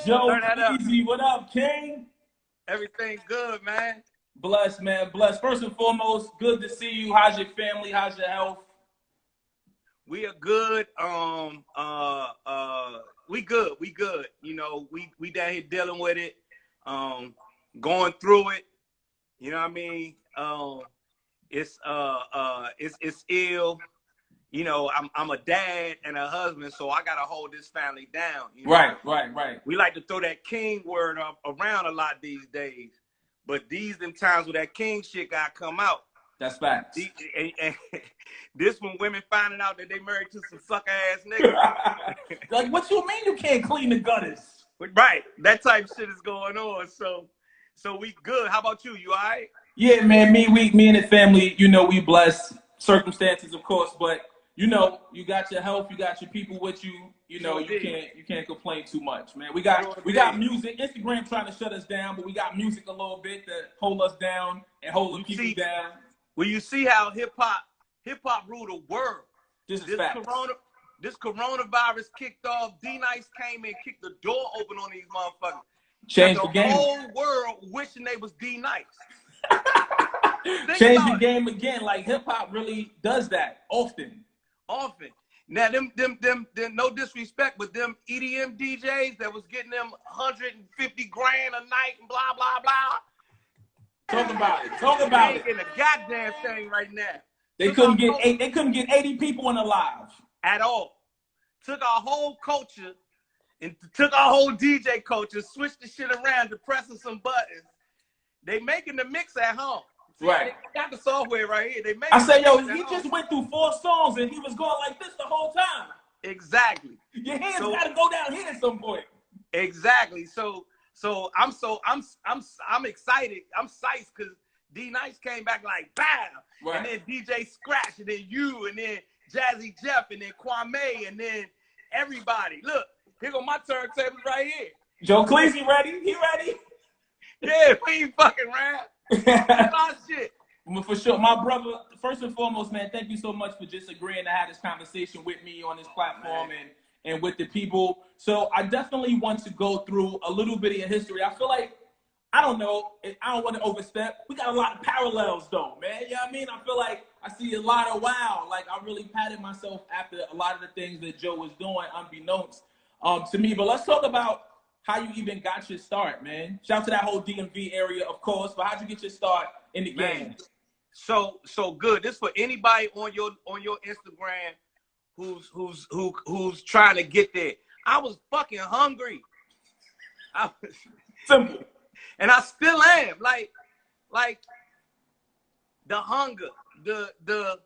Joe Turn that up. Easy, what up, King? Everything good, man. Bless, man, bless. First and foremost, good to see you. How's your family? How's your health? We are good. We good. We good. You know, we down here dealing with it, going through it. You know what I mean? It's ill. You know, I'm a dad and a husband, so I gotta hold this family down. You know? Right. We like to throw that king word up around a lot these days, but these them times where that king shit got come out. That's facts. And this when women finding out that they married to some sucker ass niggas. Like, what you mean you can't clean the gutters? Right, that type of shit is going on. So we good. How about you? You all right? Yeah, man. Me and the family. You know, we blessed. Circumstances, of course, but you know, you got your health, you got your people with you. You know, you can't complain too much, man. We got music. Instagram trying to shut us down, but we got music a little bit to hold us down and hold the people down. Well, you see how hip hop ruled the world. This coronavirus kicked off. D-Nice came in, kicked the door open on these motherfuckers. Changed the game. The whole world wishing they was D-Nice. Change the game again. Like hip hop really does that often. Now them no disrespect, but them EDM DJs that was getting them 150 grand a night and blah blah blah. Talk about it. They ain't getting a goddamn thing right now. They couldn't get 80 people in a live at all. Took our whole culture and took our whole DJ culture, switched the shit around to pressing some buttons. They making the mix at home. See, right. They got the software right here. I said, yo, he just went through 4 songs and he was going like this the whole time. Exactly. Your hands gotta go down here at some point. Exactly. So I'm excited. I'm psyched because D-Nice came back like bow. Right. And then DJ Scratch, and then you, and then Jazzy Jeff, and then Kwame, and then everybody. Look, here go my turntables right here. Joe Cleasy ready? He ready? Yeah, we ain't fucking rap. Shit. For sure. My brother, first and foremost, man, thank you so much for just agreeing to have this conversation with me on this platform and with the people. So I definitely want to go through a little bit of your history. I feel like, I don't want to overstep. We got a lot of parallels though, man. You know what I mean? I feel like I see a lot of wow. Like I really patted myself after a lot of the things that Joe was doing unbeknownst to me. But let's talk about how you even got your start, man. Shout out to that whole DMV area, of course, but how'd you get your start in the game? So good. This for anybody on your Instagram who's trying to get there. I was fucking hungry. I was simple. And I still am. Like the hunger, the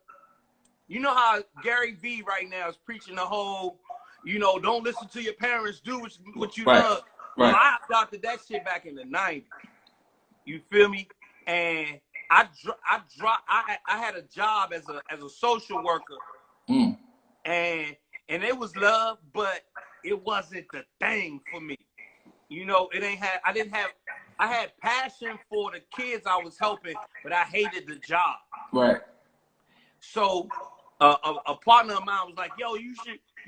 you know how Gary V right now is preaching the whole, you know, don't listen to your parents, do what you love. Right. Well, I adopted that shit back in the 90s. You feel me? And I had a job as a social worker. And it was love, but it wasn't the thing for me. You know, I had passion for the kids I was helping, but I hated the job. Right. So a partner of mine was like, yo, you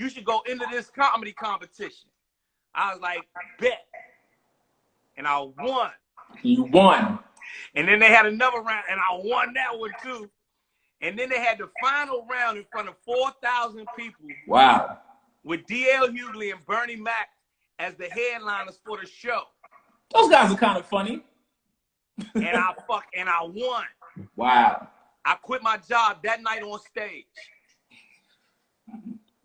should go into this comedy competition. I was like, bet. And I won. You won. And then they had another round, and I won that one too. And then they had the final round in front of 4,000 people. Wow. With D.L. Hughley and Bernie Mac as the headliners for the show. Those guys are kind of funny. And I won. Wow. I quit my job that night on stage.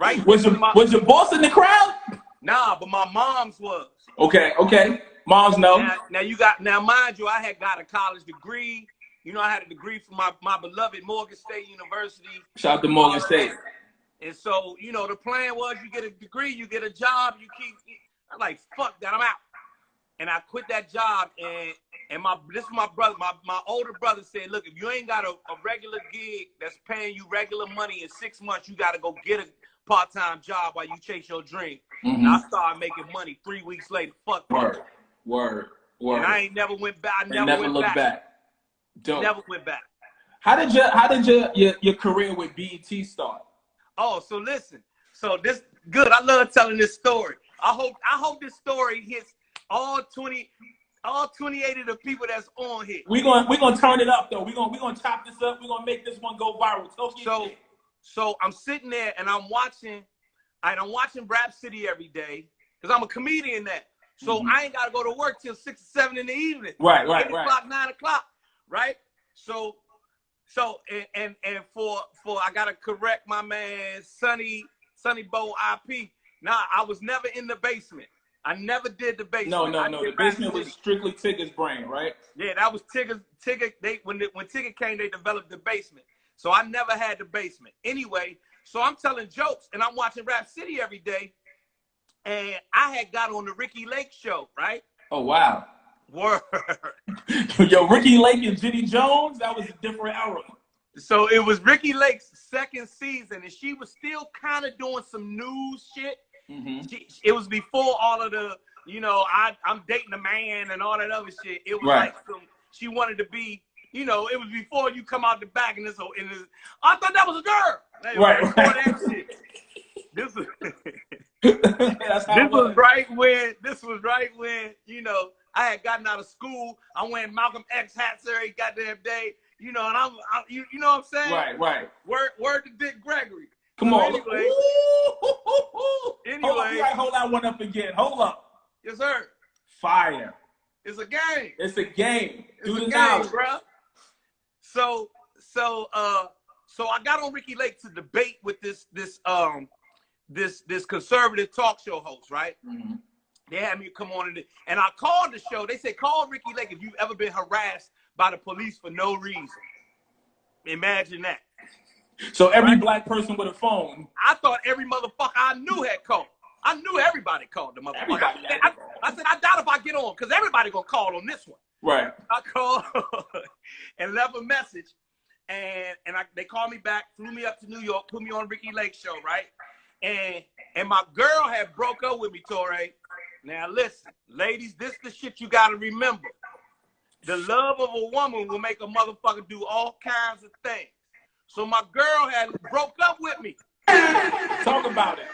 Right? Was your boss in the crowd? Nah, but my mom's was. Okay. Moms know. Now mind you, I had got a college degree. You know, I had a degree from my beloved Morgan State University. Shout out to Morgan State. And so, you know, the plan was you get a degree, you get a job, I'm like, fuck that, I'm out. And I quit that job, and this is my brother, my older brother said, look, if you ain't got a regular gig that's paying you regular money in 6 months, you got to go get a part-time job while you chase your dream. And I started making money 3 weeks later. Fuck that. Word. And I ain't never went back. I never looked back. Dope. Never went back. How did your career with BET start? Oh, so listen. So this good. I love telling this story. I hope this story hits all 28 of the people that's on here. We're gonna turn it up though. We're gonna chop this up. We're gonna make this one go viral. So I'm sitting there and I'm watching Rap City every day because I'm a comedian now. So I ain't gotta go to work till 6 or 7 in the evening. Right. 8 o'clock, 9 o'clock. Right? So and for I gotta correct my man Sonny Bo IP. Nah, I was never in the basement. I never did the basement. No. The basement was strictly Tigger's brain, right? Yeah, that was Tigger. When Tigger came, they developed the basement. So I never had the basement. Anyway, so I'm telling jokes and I'm watching Rap City every day. And I had got on the Ricky Lake show, right? Oh, wow. Word. Yo, Ricky Lake and Jenny Jones, that was a different era. So it was Ricky Lake's second season, and she was still kind of doing some news shit. It was before all of the, I'm dating a man and all that other shit. It was like she wanted to be, it was before you come out the back and this. I thought that was a girl. Right. That shit. This was This was right when I had gotten out of school. I'm wearing Malcolm X hats every goddamn day. And I'm you know what I'm saying? Right. Word to Dick Gregory. Come on. Anyway. Hold that one up again. Hold up. Yes, sir. Fire. It's a game. It's a game. It's a game, bro. So I got on Ricky Lake to debate with this conservative talk show host, right? They had me come on and I called the show. They said, call Ricky Lake if you've ever been harassed by the police for no reason. Imagine that. So every black person with a phone. I thought every motherfucker I knew had called. I knew everybody called the motherfucker. I said, I doubt if I get on, because everybody gonna call on this one. Right. I called and left a message, and they called me back, flew me up to New York, put me on Ricky Lake show, right? And my girl had broke up with me, Torae. Now listen, ladies, this is the shit you gotta remember. The love of a woman will make a motherfucker do all kinds of things. So my girl had broke up with me. Talk about it.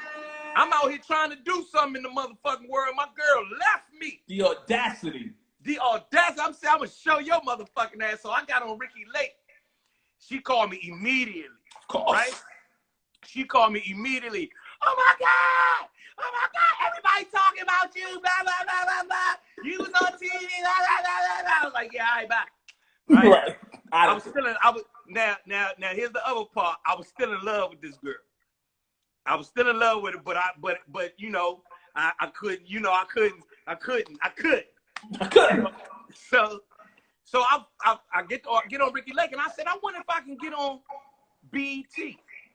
I'm out here trying to do something in the motherfucking world. My girl left me. The audacity. I'm saying, I'm going to show your motherfucking ass. So I got on Ricky Lake. She called me immediately. Of course. Right? She called me immediately. Oh, my God. Oh, my God. Everybody talking about you. Blah, blah, blah, blah, blah. You was on TV. Blah, blah, blah, blah. I was like, yeah, all right, bye. Right? Now, here's the other part. I was still in love with this girl. I was still in love with her, but I couldn't, I couldn't. So I get on Ricky Lake, and I said, I wonder if I can get on BET.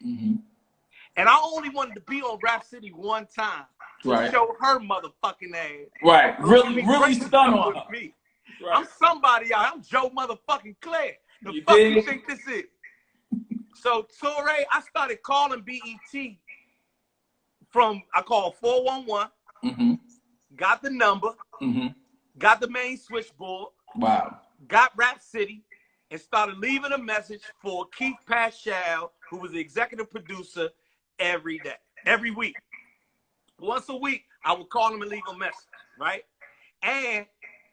And I only wanted to be on Rap City one time to show her motherfucking ass. Right. Really stun on her. Me. Right. I'm somebody, y'all. I'm Joe motherfucking Clair. The fuck you think this is? So, Torae, I started calling BET I called 411, got the number, got the main switchboard, got Rap City, and started leaving a message for Keith Paschal, who was the executive producer, every week. Once a week, I would call him and leave a message, right? And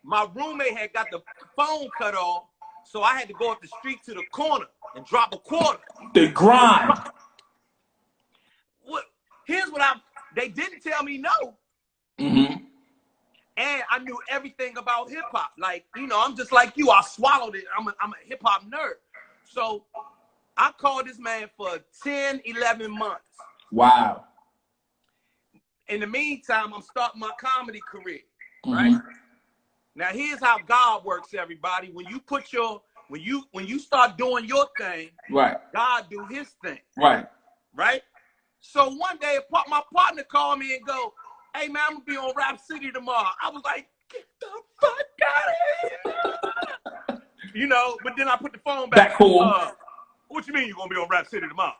my roommate had got the phone cut off, so I had to go up the street to the corner and drop a quarter. The grind. Here's what they didn't tell me no. And I knew everything about hip hop. Like, I'm just like you. I swallowed it. I'm a hip hop nerd. So I called this man for 10, 11 months. Wow. In the meantime, I'm starting my comedy career, right? Now here's how God works, everybody. When you start doing your thing, God do his thing. Right? So one day my partner called me and go, hey man, I'm gonna be on Rap City tomorrow. I was like, get the fuck out of here. But then I put the phone back. Cool. What you mean you're gonna be on Rap City tomorrow?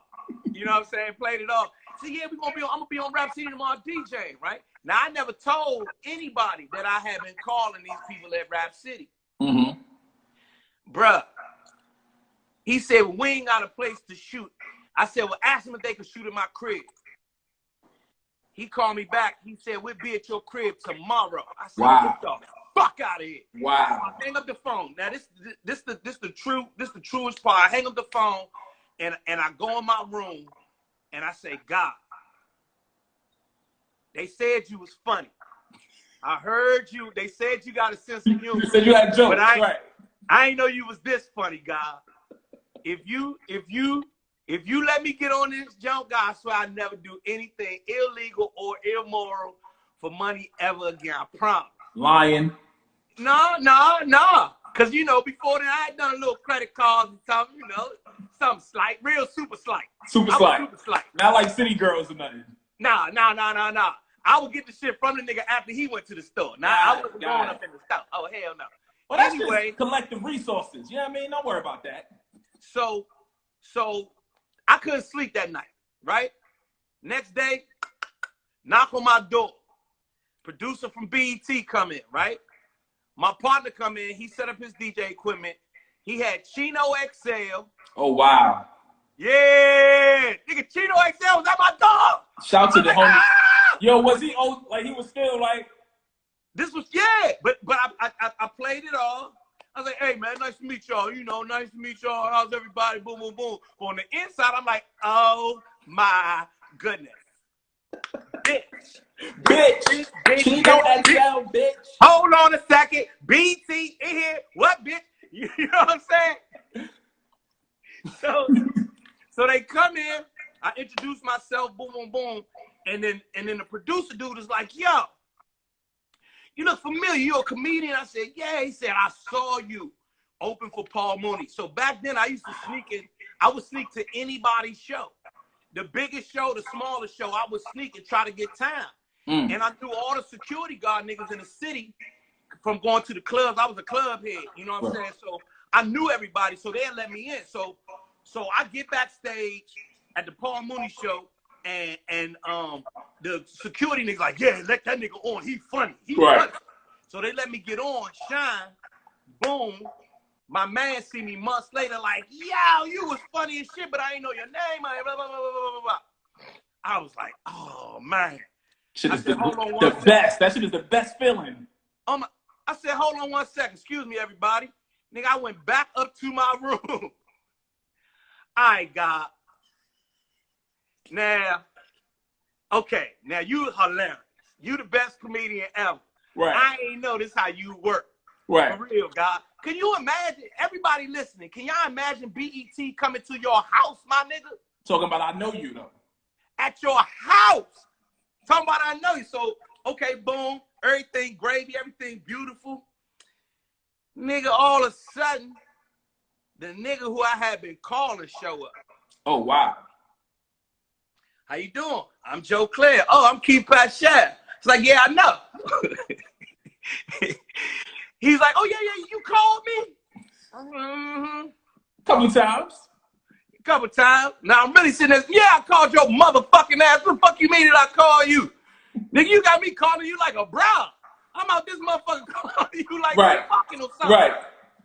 You know what I'm saying? Played it off. So yeah, I'm gonna be on Rap City tomorrow DJing, right? Now I never told anybody that I had been calling these people at Rap City. Bruh. He said, we ain't got a place to shoot. I said, well, ask them if they can shoot in my crib. He called me back. He said, we'll be at your crib tomorrow. I said, wow. get the fuck out of here. Wow. I hang up the phone. Now this the truest part. I hang up the phone and I go in my room and I say, God, they said you was funny. I heard you. They said you got a sense of humor. You said you had jokes, but I ain't know you was this funny, God. If you let me get on this jump, God, I swear I never do anything illegal or immoral for money ever again. I promise. Lying. No. Because, you know, before that, I had done a little credit cards and something, you know, something slight, real super slight. Super slight. Not like city girls or nothing. Nah. I would get the shit from the nigga after he went to the store. I wasn't going up in the store. Oh, hell no. Well, that's anyway, just collective resources. You know what I mean? Don't worry about that. So I couldn't sleep that night, right? Next day, knock on my door. Producer from BET come in, right? My partner come in. He set up his DJ equipment. He had Chino XL. Oh, wow. Yeah. Nigga, Chino XL, was that my dog? Shout to the homie. Ah! Yo, was he old? Like, he was still like... This was, yeah. But I played it all. I was like, hey, man, nice to meet y'all. You know, nice to meet y'all. How's everybody? Boom, boom, boom. But on the inside, I'm like, oh, my goodness. Bitch. Chino XL, bitch. Hold on a second. BT in here. What, bitch? You know what I'm saying? So they come in. I introduce myself. Boom, boom, boom. And then the producer dude is like, yo, you look familiar. You a comedian? I said, yeah. He said, I saw you open for Paul Mooney. So back then, I used to sneak in. I would sneak to anybody's show. The biggest show, the smallest show, I would sneak and try to get time. And I knew all the security guard niggas in the city from going to the clubs. I was a club head, you know what I'm saying? So I knew everybody, so they let me in. So I get backstage at the Paul Mooney show, and the security niggas like, yeah, let that nigga on. He funny. He funny. So they let me get on, shine, boom. My man see me months later like, yo, you was funny as shit, but I ain't know your name. Blah, blah, blah, blah, blah, blah. I was like, oh, man. Shit is the best. That shit is the best feeling. I said, hold on 1 second. Excuse me, everybody. Nigga, I went back up to my room. All right, God. Now, okay. Now, you hilarious. You the best comedian ever. Right. I ain't know this how you work. Right. For real, God. Can you imagine, everybody listening, can y'all imagine BET coming to your house, my nigga? Talking about I know you, though. At your house. Talking about I know you. So, okay, boom. Everything gravy, everything beautiful. Nigga, all of a sudden, the nigga who I had been calling show up. Oh, wow. How you doing? I'm Joe Clair. Oh, I'm Keith Pashat. It's like, yeah, I know. He's like, oh, yeah, you called me? Mm-hmm. Couple times. Now, I'm really sitting there, yeah, I called your motherfucking ass. What the fuck you mean did I call you? Nigga, you got me calling you like a bro. I'm out this motherfucker calling you like you're fucking or something. Right.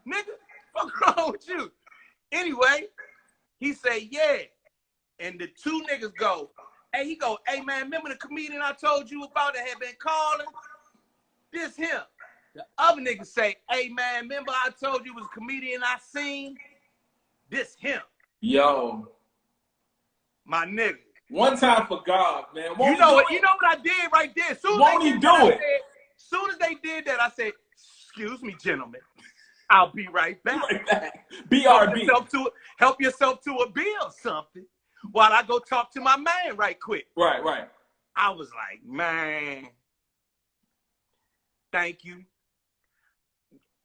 Nigga, fuck wrong with you? Anyway, he say, yeah. And the two niggas go, hey, he go, hey, man, remember the comedian I told you about that had been calling? This him. The other niggas say, hey, man, remember I told you was a comedian I seen? This him. Yo. My nigga. One time for God, man. You know what I did right there? Won't he do it? As soon as they did that, I said, excuse me, gentlemen. I'll be right back. BRB. Help yourself to a bill or something while I go talk to my man right quick. Right. I was like, man, thank you.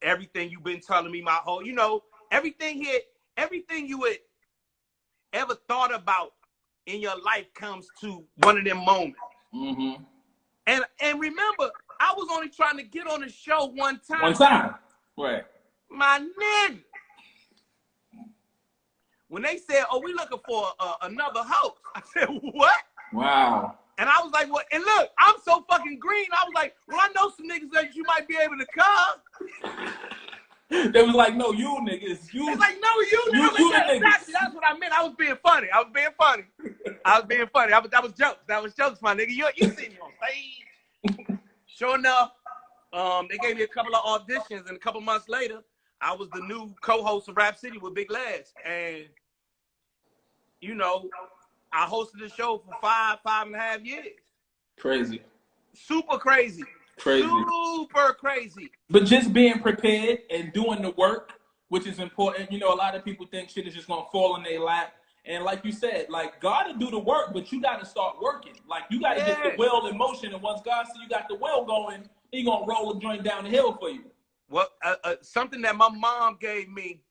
Everything you've been telling me my whole, everything you would ever thought about in your life comes to one of them moments. Mm-hmm. And remember, I was only trying to get on the show one time. One time. Right. My nigga. When they said, oh, we looking for another host, I said, what? Wow. And I was like, what? And look, I'm so fucking green. I was like, well, I know some niggas that you might be able to come. They was like, no, you niggas. They was like, no, you niggas. Exactly, that's what I meant. I was being funny. I was being funny. That was jokes. That was jokes, my nigga. You see me on stage. Sure enough, they gave me a couple of auditions, and a couple months later, I was the new co-host of Rap City with Big Lads. And, you know, I hosted the show for 5.5 years. Crazy. Super crazy. Crazy. Super crazy. But just being prepared and doing the work, which is important. You know, a lot of people think shit is just going to fall in their lap. And like you said, like, God will do the work, but you got to start working. Like, you got to get the will in motion. And once God sees you got the will going, he going to roll a joint down the hill for you. Well, something that my mom gave me,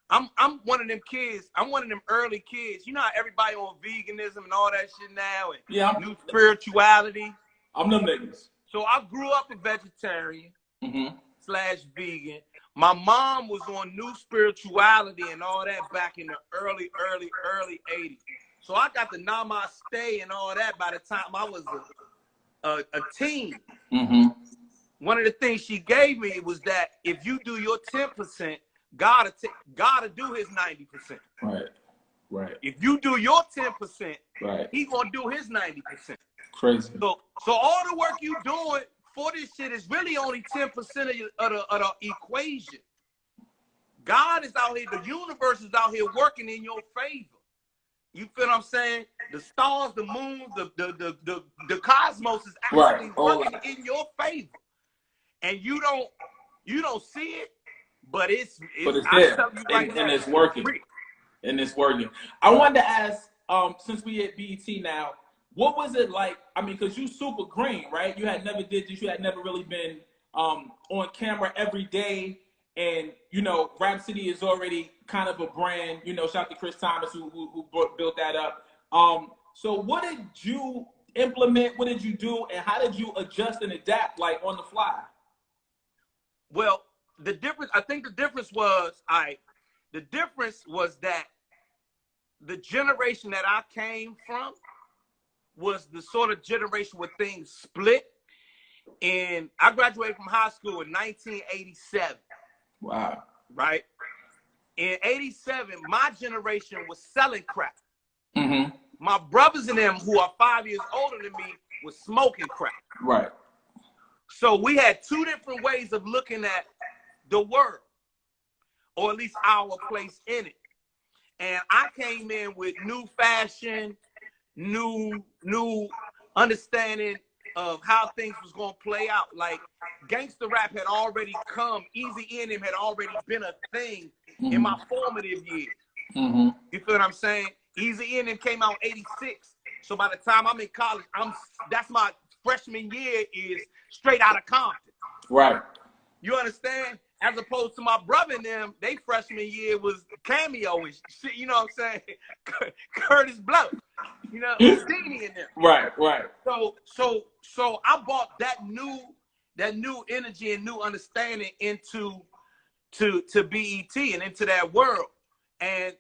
I'm one of them kids. I'm one of them early kids. You know how everybody on veganism and all that shit now, and new spirituality. I'm them niggas. So I grew up a vegetarian / vegan. My mom was on new spirituality and all that back in the early 80s. So I got the namaste and all that by the time I was a teen. One of the things she gave me was that if you do your 10%, God will do his 90%. Right. If you do your 10%, right, he gonna do his 90%. Crazy. So all the work you doing for this shit is really only 10% of the equation. God is out here, the universe is out here working in your favor. You feel what I'm saying? The stars, the moon, the cosmos is actually working in your favor. And you don't see it, but it's there, and it's working. And it's working. I wanted to ask, since we at BET now, what was it like? I mean, because you super green, right? You had never did this. You had never really been on camera every day. And, you know, Rap City is already kind of a brand. You know, shout out to Chris Thomas who built that up. So what did you implement? What did you do? And how did you adjust and adapt, like, on the fly? Well, I think the difference was that the generation that I came from was the sort of generation where things split. And I graduated from high school in 1987. Wow. Right? In 87, my generation was selling crack. Mm-hmm. My brothers and them, who are 5 years older than me, was smoking crack. Right. So we had two different ways of looking at the world, or at least our place in it. And I came in with new fashion, new understanding of how things was gonna play out. Like gangster rap had already come, Easy N had already been a thing in my formative years. Mm-hmm. You feel what I'm saying? Easy N came out in 86. So by the time I'm in college, that's my freshman year is straight out of Compton. Right. You understand? As opposed to my brother and them, they freshman year was cameo and shit, you know what I'm saying? Curtis Blow, you know, Houdini in there. Right. So I brought that new energy and new understanding into BET and into that world. And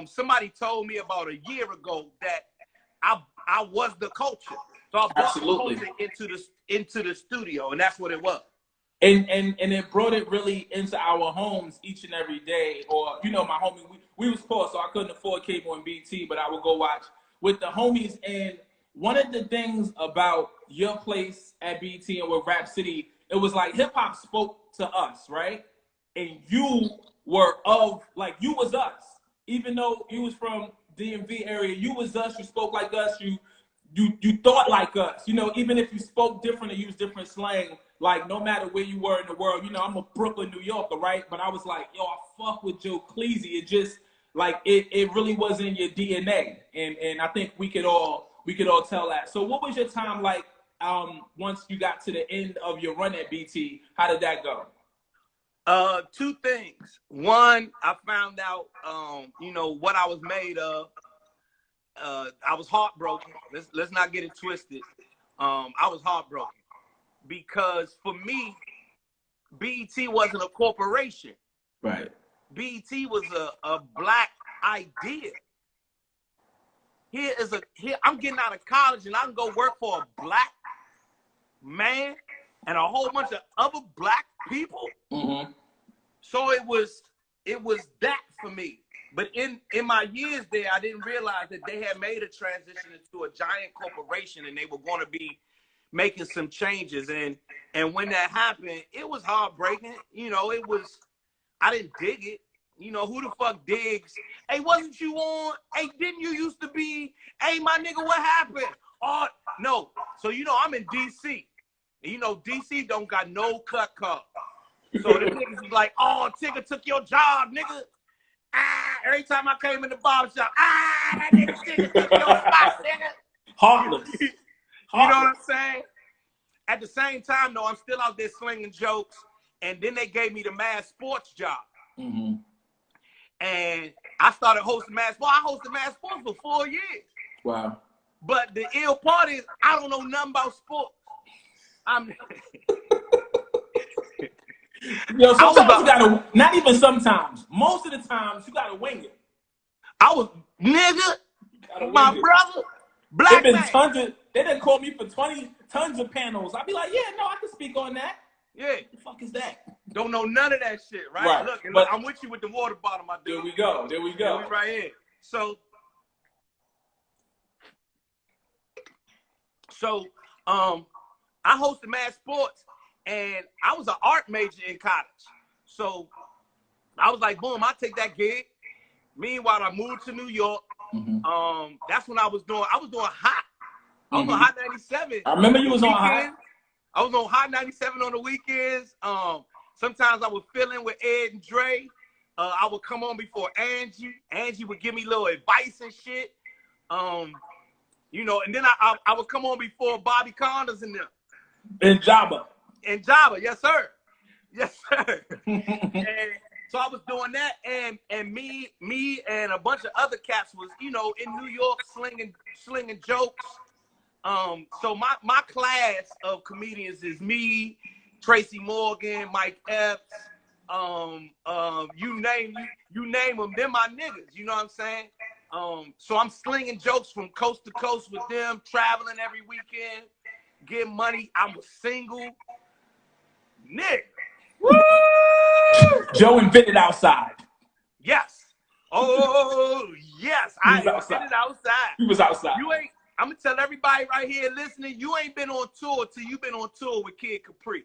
somebody told me about a year ago that I was the culture. So I brought the culture into the studio, and that's what it was. And it brought it really into our homes each and every day. Or, you know, my homie, we was poor, so I couldn't afford cable and BT, but I would go watch with the homies. And one of the things about your place at BT and with Rap City, it was like hip hop spoke to us, right? And you were you was us. Even though you was from DMV area, you was us, you spoke like us, you thought like us. You know, even if you spoke different and used different slang, like no matter where you were in the world, you know, I'm a Brooklyn, New Yorker, right? But I was like, yo, I fuck with Joe Cleasy. It just like it really was in your DNA. And I think we could all tell that. So what was your time like once you got to the end of your run at BT? How did that go? Two things. One, I found out you know, what I was made of. I was heartbroken. Let's not get it twisted. I was heartbroken because for me, BET wasn't a corporation. Right. BET was a black idea. Here I'm getting out of college and I can go work for a black man and a whole bunch of other black people. Mm-hmm. So it was that for me. But in my years there, I didn't realize that they had made a transition into a giant corporation and they were going to be making some changes. And when that happened, it was heartbreaking. You know, I didn't dig it. You know, who the fuck digs? Hey, wasn't you on? Hey, didn't you used to be? Hey, my nigga, what happened? Oh, no. So, you know, I'm in D.C. And, you know, D.C. don't got no cut card. So the niggas was like, oh, Tigger took your job, nigga. Ah, every time I came in the barbershop, that nigga Tigger took your spot, nigga. Heartless. You know what I'm saying? At the same time, though, I'm still out there slinging jokes. And then they gave me the Mad Sports job. Mm-hmm. And I started hosting Mad Sports. I hosted Mad Sports for 4 years. Wow. But the ill part is I don't know nothing about sports. Yo, sometimes you gotta, not even sometimes, most of the times you gotta wing it. I was, nigga, my brother, black man. They didn't call me for 20 tons of panels. I'd be like, yeah, no, I can speak on that. Yeah. What the fuck is that? Don't know none of that shit, right? Right. Look, but, I'm with you with the water bottle, my dude. There we go. There we go. We right here. So, I hosted Mad Sports, and I was an art major in college. So, I was like, boom, I'll take that gig. Meanwhile, I moved to New York. Mm-hmm. That's when I was doing Hot. I was on Hot 97. I remember you was on Hot. I was on Hot 97 on the weekends. Sometimes I would fill in with Ed and Dre. I would come on before Angie. Angie would give me little advice and shit. You know, and then I would come on before Bobby Condos and them. And Jabba. And Jabba, yes, sir. Yes, sir. And so I was doing that, and me and a bunch of other cats was, you know, in New York slinging jokes. So my class of comedians is me, Tracy Morgan, Mike Epps, you name them, they're my niggas, you know what I'm saying? So I'm slinging jokes from coast to coast with them, traveling every weekend, getting money. I was single. Nigga. Woo! Joe invented outside. Yes. Oh, yes. I invented outside. He was outside. I'm going to tell everybody right here listening, you ain't been on tour till you've been on tour with Kid Capri.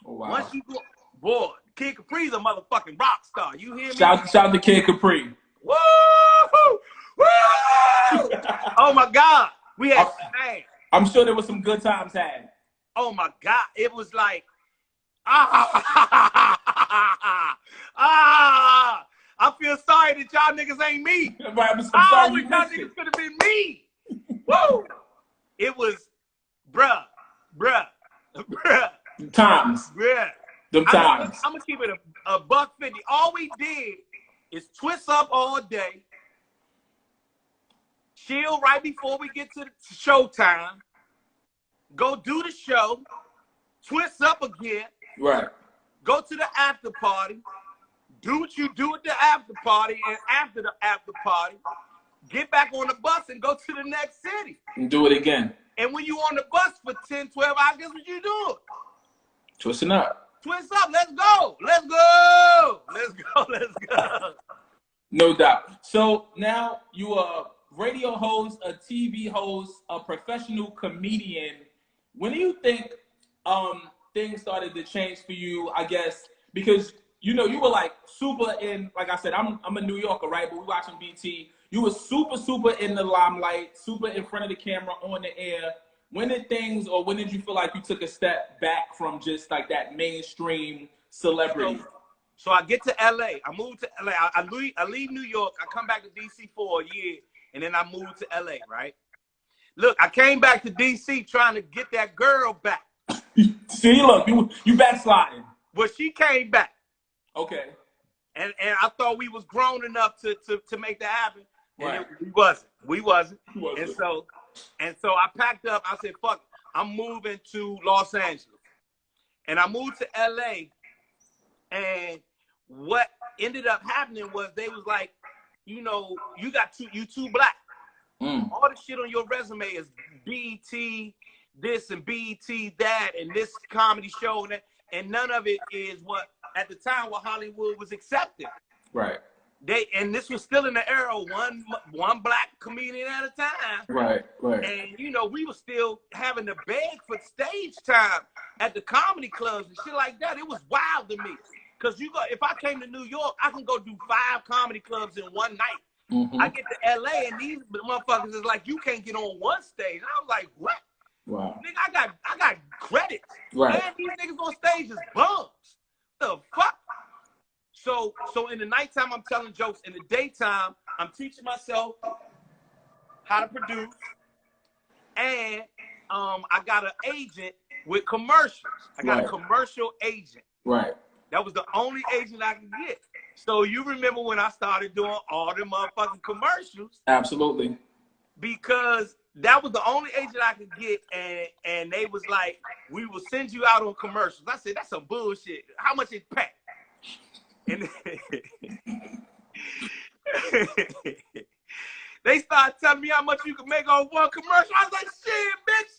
Oh, wow. Once you go, boy, Kid Capri's a motherfucking rock star. You hear me? Shout to Kid Capri. Woo! Woo! Oh, my God. We had, man. I'm sure there was some good times had. Oh, my God. It was like, I feel sorry that y'all niggas ain't me. Right, I'm sorry y'all niggas could have been me. Woo! It was, bruh. Times. Bruh. Them times. I'm gonna keep it a $150. All we did is twist up all day, chill right before we get to the showtime, go do the show, twist up again. Right. Go to the after party, do what you do at the after party, and after the after party, get back on the bus and go to the next city. And do it again. And when you on the bus for 10, 12 hours, guess what you do? Twisting up. Twist up. Let's go. Let's go. Let's go. Let's go. No doubt. So now you are a radio host, a TV host, a professional comedian. When do you think things started to change for you, I guess, because, you know, you were like super in, like I said, I'm a New Yorker, right? But we watching BT. You were super in the limelight, super in front of the camera, on the air. When did you feel like you took a step back from just like that mainstream celebrity? So I get to LA. I moved to LA. I leave New York. I come back to DC for a year, and then I moved to LA, right? Look, I came back to DC trying to get that girl back. See, look, you backsliding. Well, she came back. Okay. And I thought we was grown enough to make that happen. Right. And we wasn't. And so I packed up. I said, fuck, I'm moving to Los Angeles. And I moved to LA. And what ended up happening was they was like, you know, you too black. All the shit on your resume is BET this and BET that and this comedy show and none of it is what at the time what Hollywood was accepting. Right. and this was still in the era of one black comedian at a time. Right. And you know, we were still having to beg for stage time at the comedy clubs and shit like that. It was wild to me. Cause if I came to New York, I can go do 5 comedy clubs in one night. Mm-hmm. I get to LA and these motherfuckers is like, you can't get on one stage. And I was like, what? Wow. Nigga, I got credits. Right. And these niggas on stage is bums. The fuck? So in the nighttime, I'm telling jokes. In the daytime, I'm teaching myself how to produce. And I got an agent with commercials. I got a commercial agent. Right. That was the only agent I could get. So you remember when I started doing all the motherfucking commercials? Absolutely. Because that was the only agent I could get, and they was like, we will send you out on commercials. I said, that's some bullshit. How much it pay? And they started telling me how much you could make on one commercial. I was like, shit, bitch.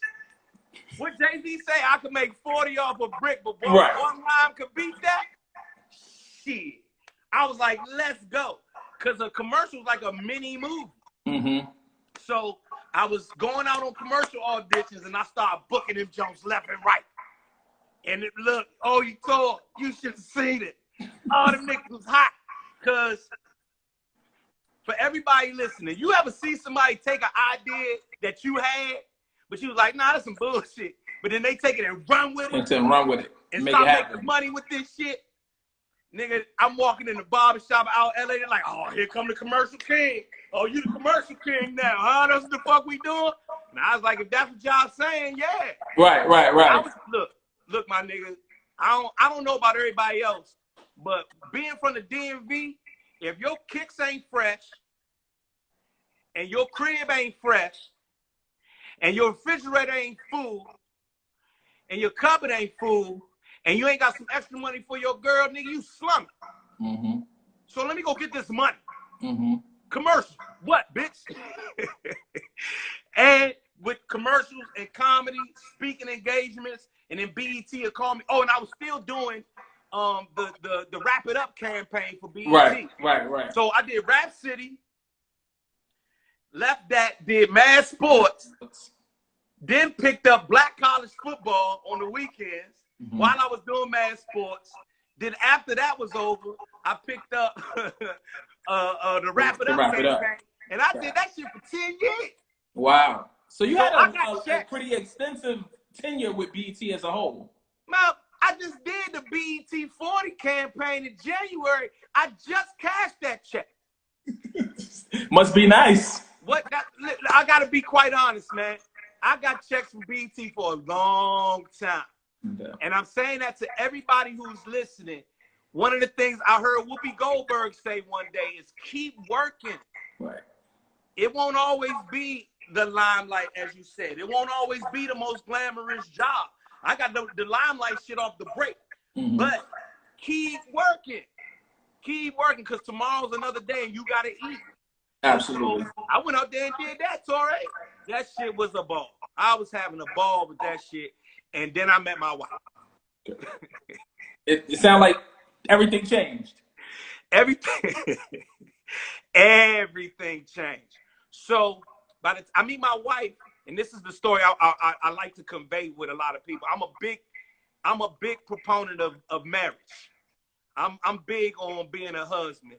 What Jay-Z say? I could make 40 off a brick, but one rhyme could beat that? Shit. I was like, let's go. Because a commercial is like a mini movie. Mm-hmm. So I was going out on commercial auditions, and I started booking them jumps left and right. And it looked, oh, you should have seen it. Oh, them niggas was hot. Because for everybody listening, you ever see somebody take an idea that you had, but you was like, nah, that's some bullshit. But then they take it and run with it. And run with it. And start making money with this shit. Nigga, I'm walking in the barbershop out LA. They're like, oh, here come the commercial king. Oh, you the commercial king now, huh? That's what the fuck we doing? And I was like, if that's what y'all saying, yeah. Right. Look, my nigga, I don't know about everybody else, but being from the DMV, if your kicks ain't fresh, and your crib ain't fresh, and your refrigerator ain't full, and your cupboard ain't full, and you ain't got some extra money for your girl, nigga, you slumming. Mm-hmm. So let me go get this money. Mm-hmm. Commercial. What, bitch? And with commercials and comedy, speaking engagements, and then BET will call me. Oh, and I was still doing the Wrap It Up campaign for BET. Right. So I did Rap City, left that, did Mad Sports, then picked up Black College Football on the weekends while I was doing Mad Sports. Then after that was over, I picked up the Wrap It Up campaign. And I did that shit for 10 years. Wow. So you had a pretty extensive tenure with BET as a whole. Now, I just did the BET 40 campaign in January. I just cashed that check. Must be nice. I got to be quite honest, man. I got checks from BET for a long time. Yeah. And I'm saying that to everybody who's listening. One of the things I heard Whoopi Goldberg say one day is keep working. Right. It won't always be the limelight, as you said. It won't always be the most glamorous job. I got the limelight shit off the break. Mm-hmm. But keep working. Keep working, because tomorrow's another day and you got to eat. Absolutely. So I went out there and did that, Torae. That shit was a ball. I was having a ball with that shit. And then I met my wife. It sounded like everything changed. Everything changed. So I meet my wife, and this is the story I like to convey with a lot of people. I'm a big proponent of marriage. I'm big on being a husband,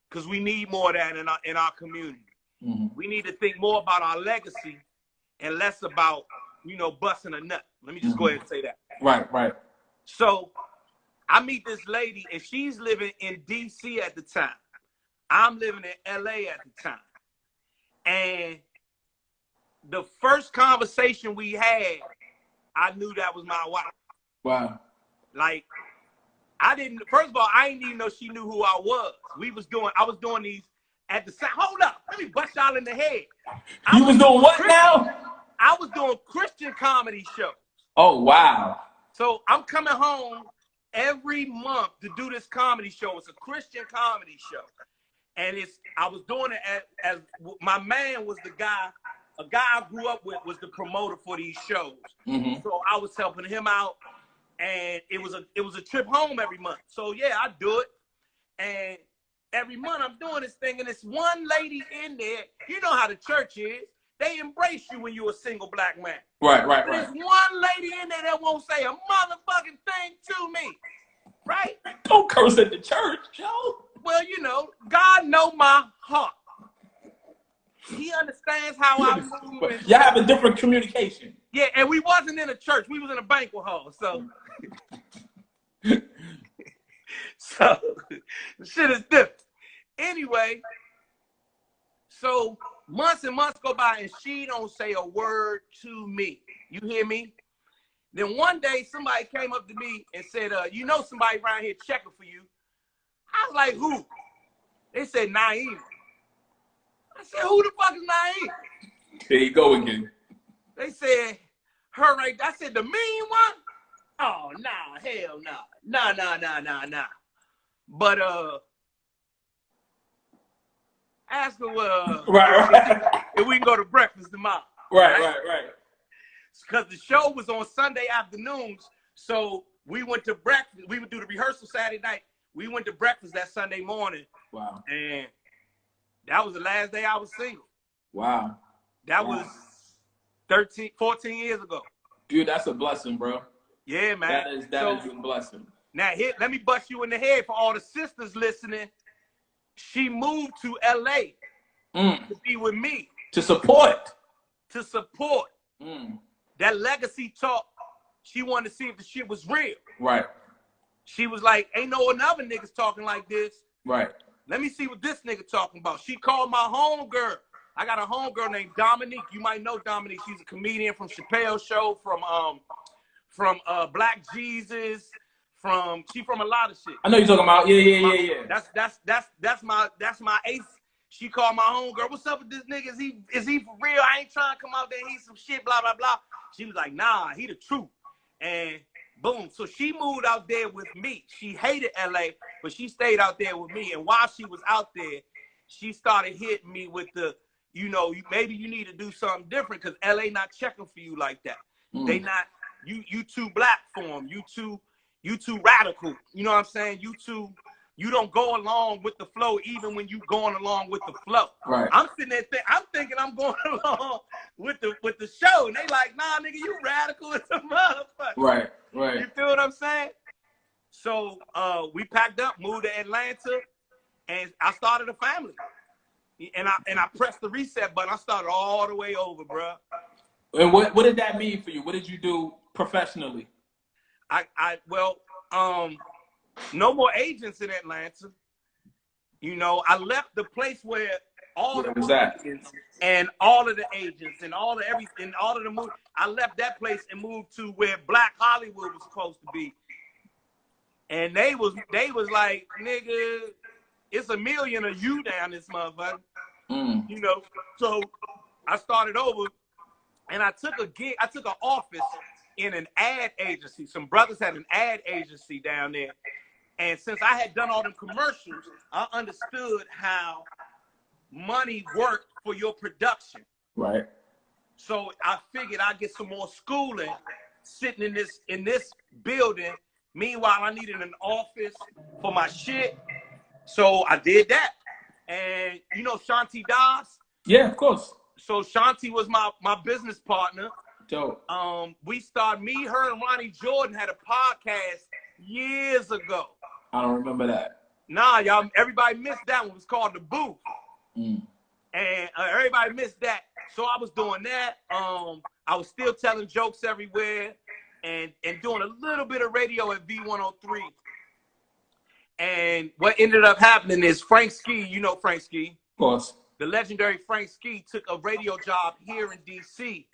because we need more of that in our community. Mm-hmm. We need to think more about our legacy and less about, busting a nut. Let me just go ahead and say that. Right. So I meet this lady, and she's living in D.C. at the time. I'm living in L.A. at the time. And the first conversation we had, I knew that was my wife. Wow. Like, first of all, I didn't even know she knew who I was. I was doing these at the same. Hold up, let me bust y'all in the head. You was doing what now? I was doing Christian comedy shows. Oh, wow. So I'm coming home every month to do this comedy show. It's a Christian comedy show. And I was doing it as my man was a guy I grew up with was the promoter for these shows. Mm-hmm. So I was helping him out, and it was a trip home every month. So yeah, I do it. And every month I'm doing this thing, and it's one lady in there. You know how the church is. They embrace you when you're a single black man. Right. There's one lady in there that won't say a motherfucking thing to me. Right? Don't curse at the church, Joe. Well, you know, God know my heart. He understands how I move. Y'all have a different communication. Yeah, and we wasn't in a church. We was in a banquet hall. So, so shit is different. Anyway, so months and months go by and she don't say a word to me. You hear me? Then one day somebody came up to me and said, you know somebody around here checking for you. I was like, who? They said, Naeem. I said, who the fuck is Naeem? There you go again. They said, her right. I said, the mean one? Oh, nah, hell no. Nah. But, ask her, right. if we can go to breakfast tomorrow. Right. Because the show was on Sunday afternoons, so we went to breakfast. We would do the rehearsal Saturday night. We went to breakfast that Sunday morning. Wow. And that was the last day I was single. Wow. That was 14 years ago. Dude, that's a blessing, bro. Yeah, man. That is a blessing. Now, here, let me bust you in the head for all the sisters listening. She moved to L.A. to be with me. To support. That legacy talk, she wanted to see if the shit was real. Right. She was like, ain't no another niggas talking like this. Right. Let me see what this nigga talking about. She called my homegirl. I got a homegirl named Dominique. You might know Dominique. She's a comedian from Chappelle's show, from Black Jesus, she from a lot of shit. I know you're talking about. Yeah. That's my ace. She called my homegirl. What's up with this nigga? Is he for real? I ain't trying to come out there and eat some shit, blah, blah, blah. She was like, nah, he the truth. And boom. So she moved out there with me. She hated LA, but she stayed out there with me. And while she was out there, she started hitting me with the, you know, maybe you need to do something different because LA not checking for you like that. They not, you too black for them. You too radical. You know what I'm saying? You don't go along with the flow even when you going along with the flow. Right. I'm sitting there I'm thinking I'm going along with the show. And they like, nah, nigga, you radical as a motherfucker. Right. You feel what I'm saying? So we packed up, moved to Atlanta, and I started a family. And I pressed the reset button. I started all the way over, bro. And what did that mean for you? What did you do professionally? No more agents in Atlanta. You know, I left the place where all the agents and all of the agents and all of everything, all of the movies. I left that place and moved to where Black Hollywood was supposed to be. And they was like, nigga, it's a million of you down this motherfucker. You know, so I started over and I took an office in an ad agency. Some brothers had an ad agency down there. And since I had done all them commercials, I understood how money worked for your production. Right. So I figured I'd get some more schooling sitting in this building. Meanwhile, I needed an office for my shit. So I did that. And you know Shanti Das? Yeah, of course. So Shanti was my business partner. Dope. We started, her and Ronnie Jordan had a podcast years ago. I don't remember that. Nah, y'all, everybody missed that one. It was called The Booth. And everybody missed that. So I was doing that. I was still telling jokes everywhere and doing a little bit of radio at V103. And what ended up happening is Frank Ski, you know Frank Ski. Of course. The legendary Frank Ski took a radio job here in D.C.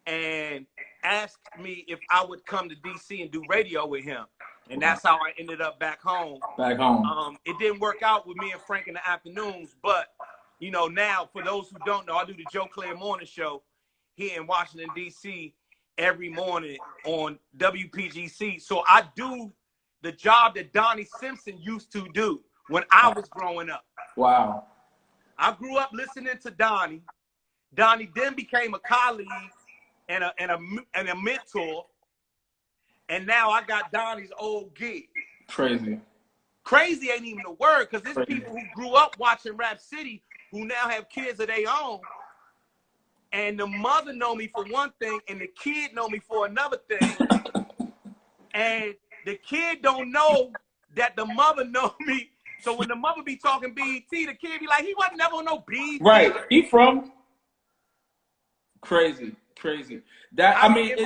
and asked me if I would come to D.C. and do radio with him. And that's how I ended up back home. It didn't work out with me and Frank in the afternoons, but you know, now for those who don't know, I do the Joe Clair morning show here in Washington, D.C. every morning on WPGC. So I do the job that Donnie Simpson used to do when I was growing up. Wow. I grew up listening to Donnie. Donnie then became a colleague and a mentor. And now I got Donnie's old gig. Crazy. crazy ain't even the word, because there's people who grew up watching Rap City who now have kids of their own, and the mother know me for one thing and the kid know me for another thing, and the kid don't know that the mother know me. So when the mother be talking BET, the kid be like, he wasn't never on no BET. Right. He from crazy. That I mean,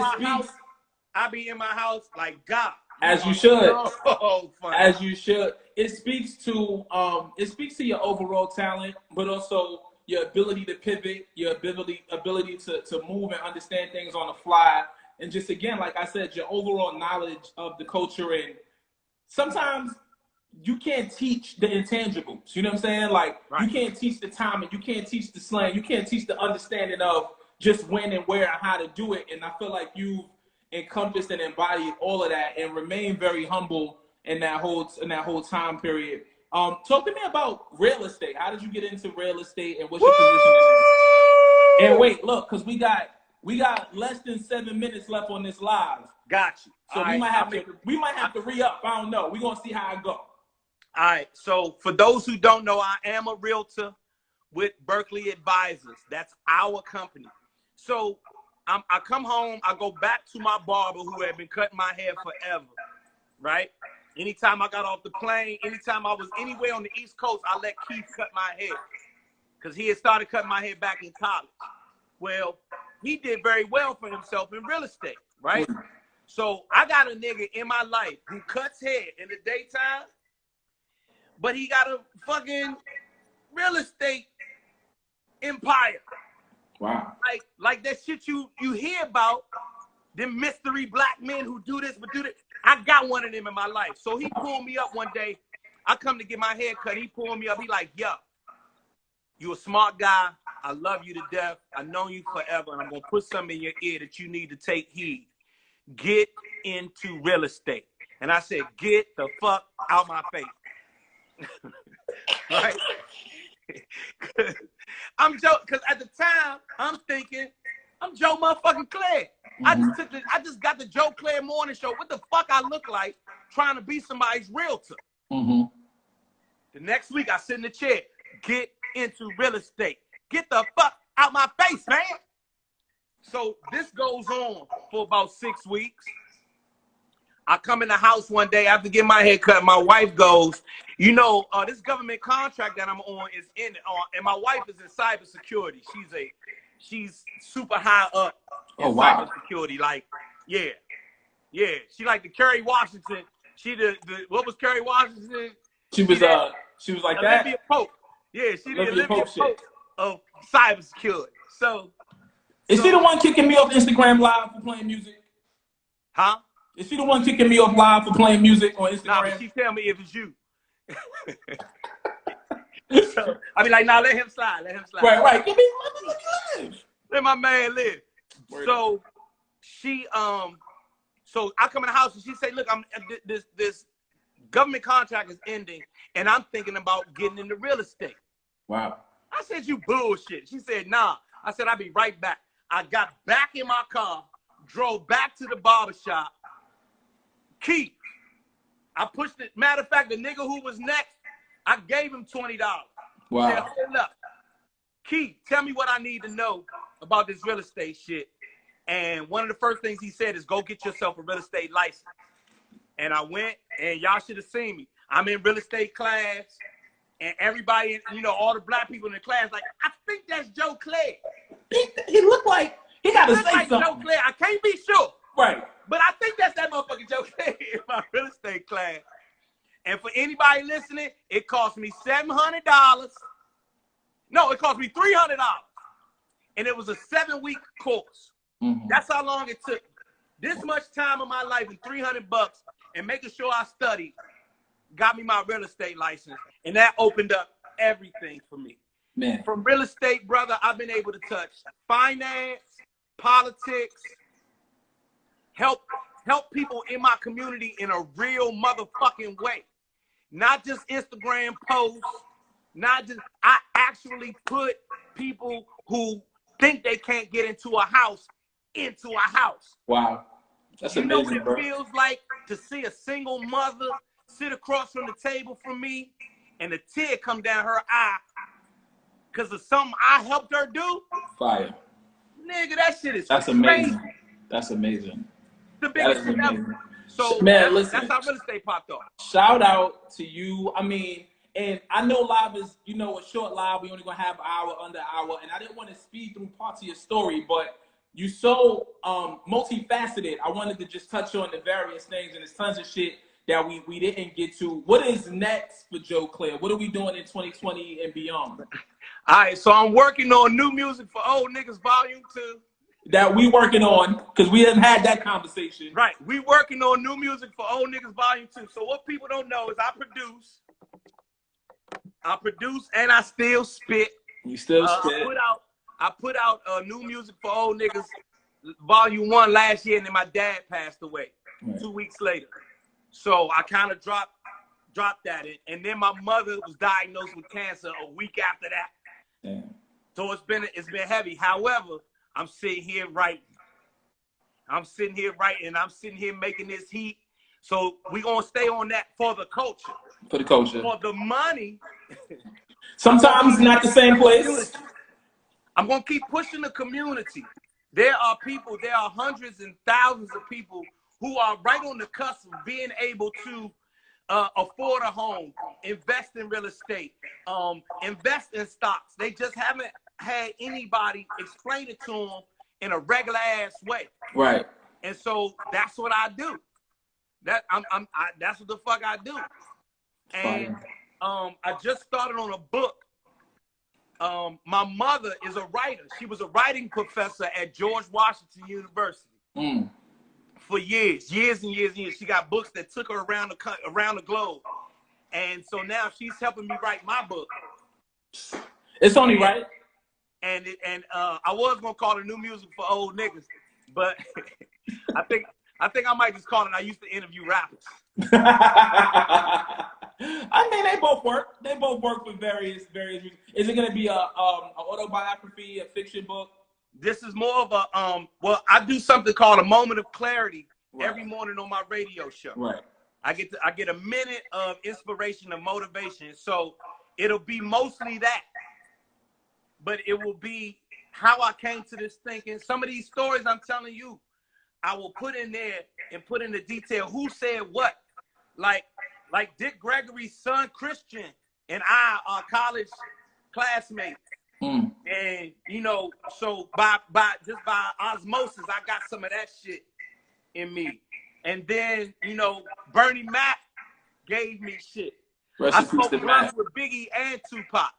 I be in my house like God. As you should. Oh, as you should. It speaks to your overall talent, but also your ability to pivot, your ability to move and understand things on the fly, and just again, like I said, your overall knowledge of the culture. And sometimes you can't teach the intangibles. You know what I'm saying? Like you can't teach the timing, you can't teach the slang, you can't teach the understanding of just when and where and how to do it. And I feel like you've encompassed and embodied all of that and remained very humble in that whole time period. Talk to me about real estate. How did you get into real estate, and what's your position in it? And wait, look, because we got less than 7 minutes left on this live. Got you. So we might have to re-up. I don't know. We're gonna see how it go. All right. So for those who don't know, I am a realtor with Berkeley Advisors. That's our company. So I come home, I go back to my barber who had been cutting my hair forever, right? Anytime I got off the plane, anytime I was anywhere on the East Coast, I let Keith cut my hair because he had started cutting my hair back in college. Well, he did very well for himself in real estate, right? So I got a nigga in my life who cuts hair in the daytime, but he got a fucking real estate empire. Wow. Like that shit you hear about, them mystery black men who do this but do that. I got one of them in my life. So he pulled me up one day. I come to get my hair cut. He pulled me up. He like, yo, you a smart guy. I love you to death. I've known you forever, and I'm going to put something in your ear that you need to take heed. Get into real estate. And I said, get the fuck out my face. Right? I'm Joe, because at the time, I'm thinking, I'm Joe motherfucking Clair. Mm-hmm. I just got the Joe Clair morning show. What the fuck I look like trying to be somebody's realtor? Mm-hmm. The next week, I sit in the chair. Get into real estate. Get the fuck out my face, man. So this goes on for about 6 weeks. I come in the house one day after getting my hair cut. My wife goes, you know, this government contract that I'm on is in it. And my wife is in cybersecurity. She's super high up in cybersecurity. Like, yeah. She like the Kerry Washington. What was Kerry Washington? She was like that. Olivia Pope. Yeah, she did Olivia Pope of cybersecurity. So is she the one kicking me off Instagram Live for playing music? Huh? Is she the one kicking me off live for playing music on Instagram? Nah, but she tell me if it's you. So, I be like, nah, let him slide. Right. Give me let me live. Let my man live. Word. So she so I come in the house and she say, look, this government contract is ending and I'm thinking about getting into real estate. Wow. I said, you bullshit. She said, nah. I said, I'll be right back. I got back in my car, drove back to the barbershop. Keith, I pushed it. Matter of fact, the nigga who was next, I gave him $20. Wow. Said, hold up. Keith, tell me what I need to know about this real estate shit. And one of the first things he said is go get yourself a real estate license. And I went, and y'all should have seen me. I'm in real estate class, and everybody, you know, all the black people in the class, like, I think that's Joe Clair. He looked like he got to say like something. Joe Clair. I can't be sure. Right. But I think that's that motherfucking Joe Clair in my real estate class. And for anybody listening, it cost me $700. No, it cost me $300. And it was a 7-week course. Mm-hmm. That's how long it took. This much time of my life and $300 and making sure I studied got me my real estate license. And that opened up everything for me. Man. From real estate, brother, I've been able to touch finance, politics, help people in my community in a real motherfucking way. Not just Instagram posts, I actually put people who think they can't get into a house. Wow. That's amazing, you know what it bro. feels like to see a single mother sit across from the table from me and a tear come down her eye because of something I helped her do. Fire. Nigga, that shit is That's crazy. Amazing. That's amazing. The biggest shit ever. So man, listen, that's how real estate popped off. Shout out to you. I mean, and I know live is, you know, a short live. We only gonna have an hour, under an hour, and I didn't want to speed through parts of your story, but you so multifaceted. I wanted to just touch on the various things, and there's tons of shit that we didn't get to. What is next for Joe Clair? What are we doing in 2020 and beyond? All right, so I'm working on new music for Old Niggas Volume 2. That we working on, because we haven't had that conversation. Right, we working on new music for Old Niggas Volume 2. So what people don't know is I produce, and I still spit. You still spit. I put out new music for Old Niggas Volume 1 last year, and then my dad passed away 2 weeks later. So I kind of dropped that, and then my mother was diagnosed with cancer a week after that. Damn. So it's been heavy. However, I'm sitting here writing. I'm sitting here making this heat. So we gonna stay on that for the culture. For the culture. For the money. Sometimes not the same place. I'm gonna keep pushing the community. There are hundreds and thousands of people who are right on the cusp of being able to afford a home, invest in real estate, invest in stocks. They just haven't had anybody explain it to them in a regular ass way. Right. And so that's what I do. That's what the fuck I do. And I just started on a book. My mother is a writer. She was a writing professor at George Washington University. For years and years and years. She got books that took her around the globe. And so now she's helping me write my book. It's only right. And I was gonna call it New Music for Old Niggas, but I think I might just call it I used to interview rappers. I mean, they both work. They both work for various reasons. Is it gonna be a autobiography, a fiction book? This is more of a well, I do something called a moment of clarity every morning on my radio show. Right. I get a minute of inspiration and motivation. So it'll be mostly that. But it will be how I came to this thinking. Some of these stories I'm telling you, I will put in there and put in the detail who said what. Like Dick Gregory's son Christian and I are college classmates. And you know, so by osmosis, I got some of that shit in me. And then, you know, Bernie Mac gave me shit. I spoke with Biggie and Tupac.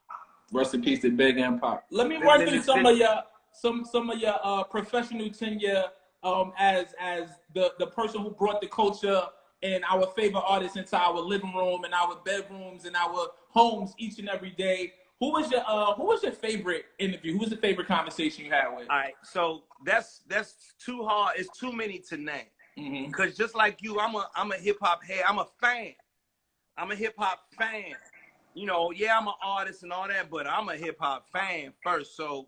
Rest in peace to Big and Pop. Let me run through some of your professional tenure as the person who brought the culture and our favorite artists into our living room and our bedrooms and our homes each and every day. Who was your favorite interview? Who was the favorite conversation you had with? All right, so that's too hard. It's too many to name. Because just like you, I'm a hip hop head. I'm a fan. I'm a hip hop fan. You know, yeah, I'm an artist and all that, but I'm a hip hop fan first. So,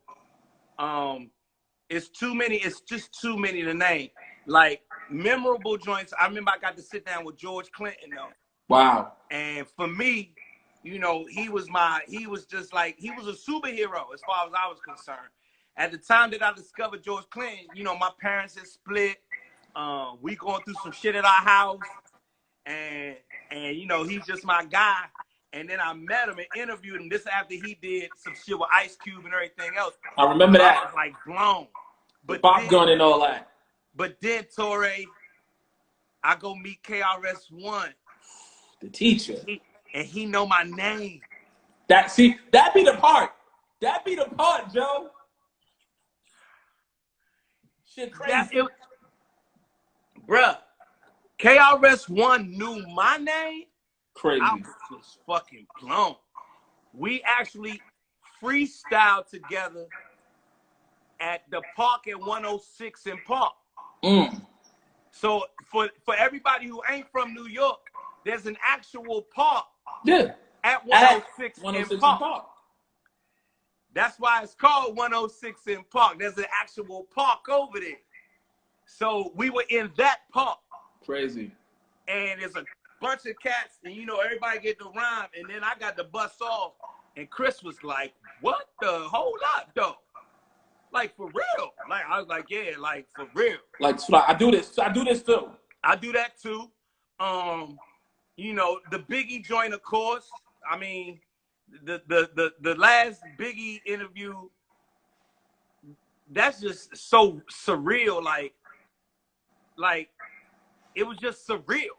it's too many. It's just too many to name. Like memorable joints. I remember I got to sit down with George Clinton though. Wow. And for me, you know, he was just like, he was a superhero as far as I was concerned. At the time that I discovered George Clinton, you know, my parents had split. We going through some shit at our house, and you know, he's just my guy. And then I met him and interviewed him. This after he did some shit with Ice Cube and everything else. I remember that. I was like blown. But Pop Gun and all that. But then Torae, I go meet KRS-One. The teacher. And he know my name. That be the part. That be the part, Joe. Shit crazy. Bruh, KRS-One knew my name. Crazy. I was just fucking blown. We actually freestyled together at the park at 106 in Park. So for everybody who ain't from New York, there's an actual park at 106 in Park. That's why it's called 106 in Park. There's an actual park over there. So we were in that park. Crazy. And bunch of cats, and you know, everybody get the rhyme, and then I got the bus off, and Chris was like, "What the? Hold up, though. Like, for real?" Like, I was like, "Yeah, like, for real." Like, I do this too. I do that too. You know, the Biggie joint, of course. I mean, the last Biggie interview, that's just so surreal. Like it was just surreal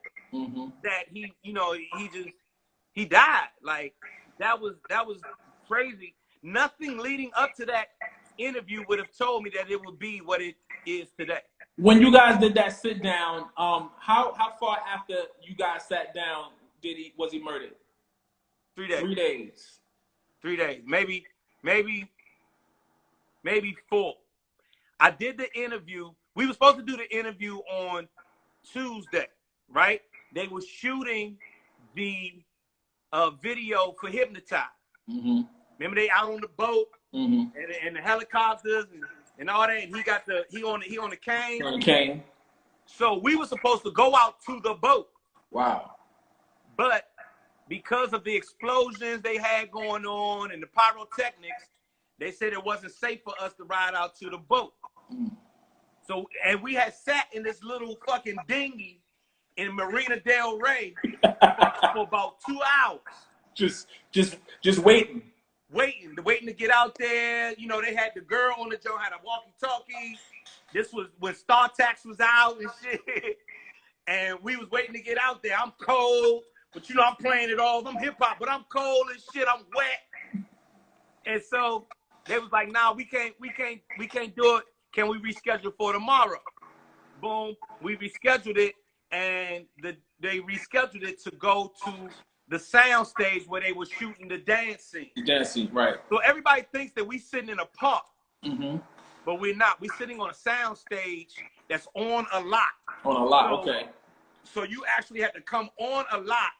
that he, you know, he died. Like that was crazy. Nothing leading up to that interview would have told me that it would be what it is today. When you guys did that sit down, how far after you guys sat down was he murdered? 3 days. 3 days. 3 days. Maybe 4. I did the interview. We were supposed to do the interview on Tuesday, right? They were shooting the video for Hypnotize. Remember they out on the boat and the helicopters and all that, and he on the cane. On the cane. So we were supposed to go out to the boat. Wow. But because of the explosions they had going on and the pyrotechnics, they said it wasn't safe for us to ride out to the boat. So, and we had sat in this little fucking dinghy in Marina Del Rey for about 2 hours. Just waiting. Waiting to get out there. You know, they had the girl on the joint, had a walkie-talkie. This was when StarTax was out and shit. And we was waiting to get out there. I'm cold, but you know, I'm playing it off. I'm hip-hop, but I'm cold and shit. I'm wet. And so they was like, nah, we can't do it. Can we reschedule for tomorrow? Boom. We rescheduled it, and they rescheduled it to go to the sound stage where they were shooting the dance scene. The dance scene, right. So everybody thinks that we sitting in a park, but we're not. We're sitting on a sound stage that's on a lot. On a lot, okay. So you actually had to come on a lot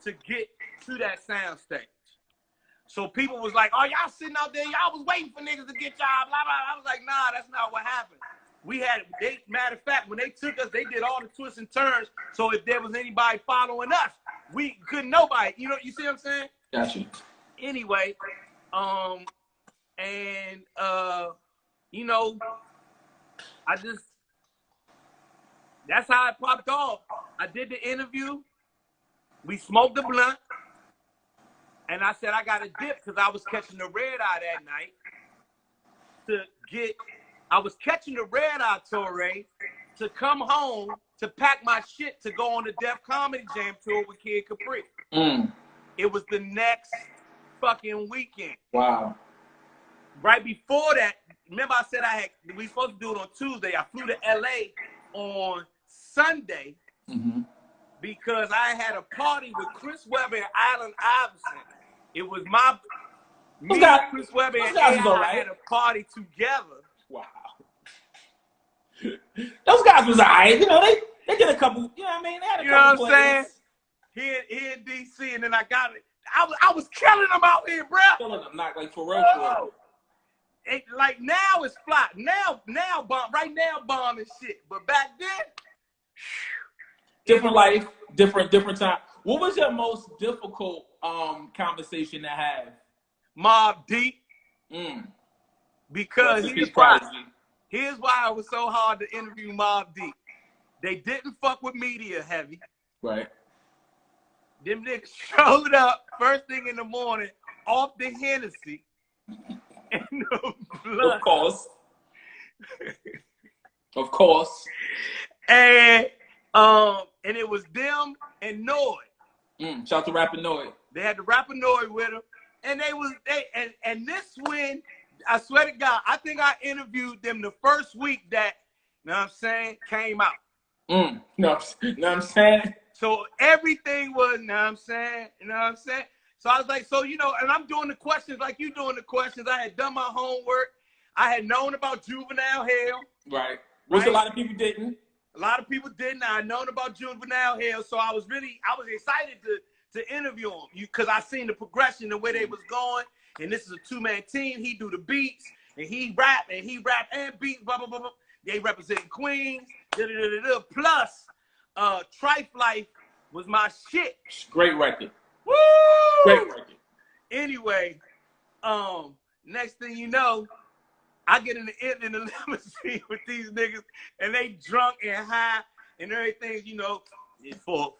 to get to that sound stage. So people was like, "Oh, y'all sitting out there, y'all was waiting for niggas to get y'all, blah, blah." I was like, "Nah, that's not what happened." Matter of fact, when they took us, they did all the twists and turns. So if there was anybody following us, we couldn't nobody. You know, you see what I'm saying? Gotcha. Anyway, you know, that's how it popped off. I did the interview. We smoked the blunt. And I said, I got to dip because I was catching the red eye that night I was catching the red eye, Torae, to come home to pack my shit to go on the Def Comedy Jam tour with Kid Capri. It was the next fucking weekend. Wow. Right before that, remember I said we were supposed to do it on Tuesday. I flew to LA on Sunday because I had a party with Chris Webber and Allen Iverson. It was Chris Webber and I had a party together. Wow. Those guys was all right. You know, they did a couple, you know what I mean? They had a couple what I'm saying? Here in DC, and then I got it. I was killing them out here, bro. Killing them, not like for real. Like now it's flat. Now bomb. Right now bomb and shit. But back then, different life, different time. What was your most difficult conversation to have? Mobb Deep. Because here's why it was so hard to interview Mobb Deep. They didn't fuck with media heavy. Right. Them niggas showed up first thing in the morning off the Hennessy and the blood. Of course. Of course. And it was them and Noy. Shout out to Rapper Noy. They had the Rapper Noy with them. And and this when, I swear to God, I think I interviewed them the first week that, you know what I'm saying, came out. Know what I'm saying? So everything was, you know what I'm saying? You know what I'm saying? So I was like, so, you know, and I'm doing the questions like you doing the questions. I had done my homework. I had known about juvenile hell. Right. Which a lot of people didn't. A lot of people didn't. I had known about juvenile hell. So I was excited to interview them because I seen the progression, the way they was going. And this is a two-man team. He do the beats, and he rap and beats, blah, blah, blah, blah. They representing Queens, plus Trife Life was my shit. Great record. Woo! Great record. Anyway, next thing you know, I get in the limousine with these niggas, and they drunk and high and everything, you know, for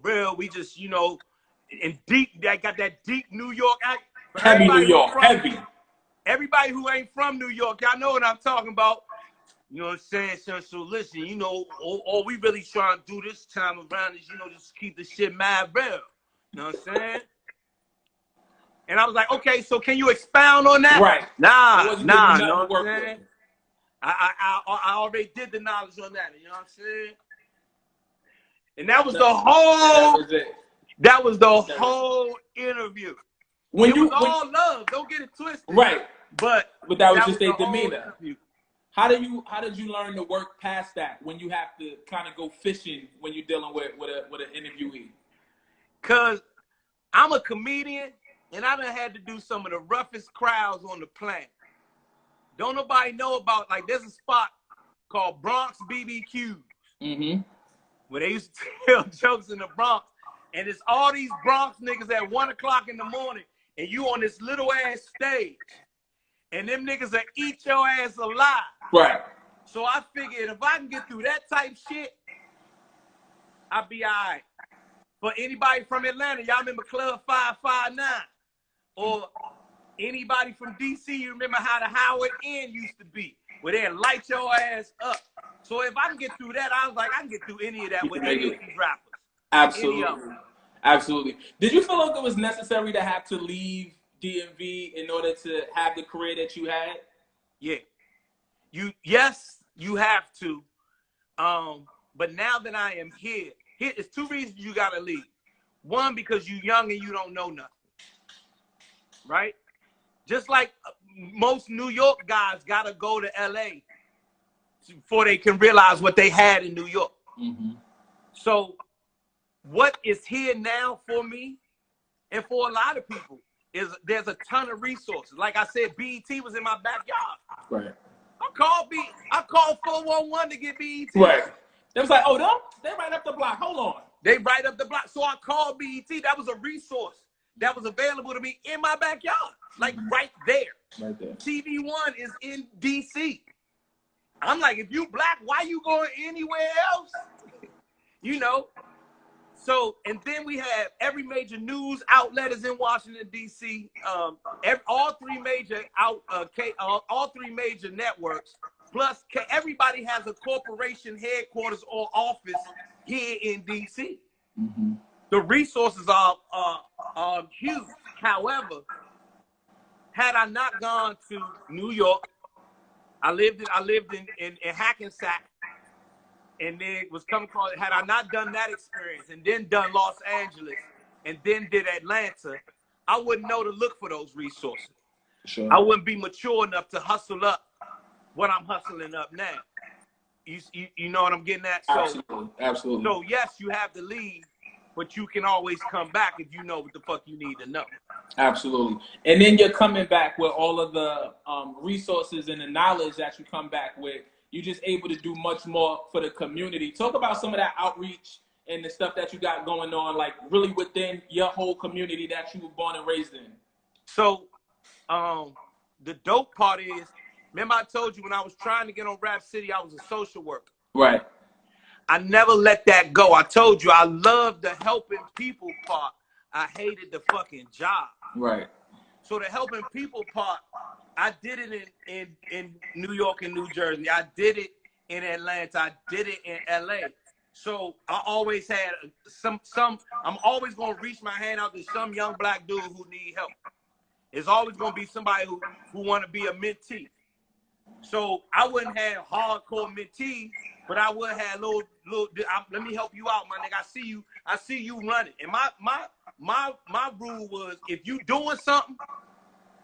real. We just, you know, and deep. I got that deep New York. Heavy New York. Heavy. Everybody who ain't from New York, y'all know what I'm talking about. You know what I'm saying? So listen, you know, all we really trying to do this time around is, you know, just keep the shit mad real. You know what I'm saying? And I was like, okay, so can you expound on that? Right. Nah, you know what I'm saying? I already did the knowledge on that, you know what I'm saying? And that was the whole, that was the whole interview. It was all love, don't get it twisted. Right. But that was just their demeanor. How did you learn to work past that when you have to kind of go fishing when you're dealing with an interviewee? Cause I'm a comedian and I done had to do some of the roughest crowds on the planet. Don't nobody know about, like, there's a spot called Bronx BBQs. Mm-hmm. Where they used to tell jokes in the Bronx. And it's all these Bronx niggas at 1 o'clock in the morning and you on this little ass stage. And them niggas will eat your ass alive. Right. So I figured if I can get through that type shit, I'll be all right. For anybody from Atlanta, y'all remember Club 559? Or anybody from DC, you remember how the Howard Inn used to be, where they'd light your ass up. So if I can get through that, I was like, I can get through any of that with any of these rappers. Absolutely. Absolutely. Did you feel like it was necessary to have to leave DMV in order to have the career that you had? Yeah. Yes, you have to. But now that I am here is two reasons you gotta leave. One, because you're young and you don't know nothing. Right? Just like most New York guys gotta go to LA before they can realize what they had in New York. Mm-hmm. So what is here now for me and for a lot of people is there's a ton of resources. Like I said, BET was in my backyard. Right. I called 411 to get BET. Right. They was like, oh, they right up the block. Hold on. They right up the block. So I called BET. That was a resource that was available to me in my backyard. Like right there. Right there. TV One is in DC. I'm like, if you black, why you going anywhere else? You know? So, and then we have every major news outlet is in Washington, D.C. All three major networks, plus everybody has a corporation headquarters or office here in D.C. Mm-hmm. The resources are huge. However, had I not gone to New York, I lived in Hackensack. And then was coming across, had I not done that experience and then done Los Angeles and then did Atlanta, I wouldn't know to look for those resources. Sure. I wouldn't be mature enough to hustle up what I'm hustling up now. You know what I'm getting at? So, Absolutely. So yes, you have to leave, but you can always come back if you know what the fuck you need to know. Absolutely. And then you're coming back with all of the resources and the knowledge that you come back with. You're just able to do much more for the community. Talk about some of that outreach and the stuff that you got going on, like really within your whole community that you were born and raised in. So the dope part is, remember I told you when I was trying to get on Rap City, I was a social worker. Right. I never let that go. I told you I loved the helping people part. I hated the fucking job. Right. So the helping people part, I did it in New York and New Jersey. I did it in Atlanta. I did it in LA. So I always had I'm always going to reach my hand out to some young black dude who need help. It's always going to be somebody who want to be a mentee. So I wouldn't have hardcore mentees, but I would have little let me help you out, my nigga. I see you running. And my rule was, if you doing something,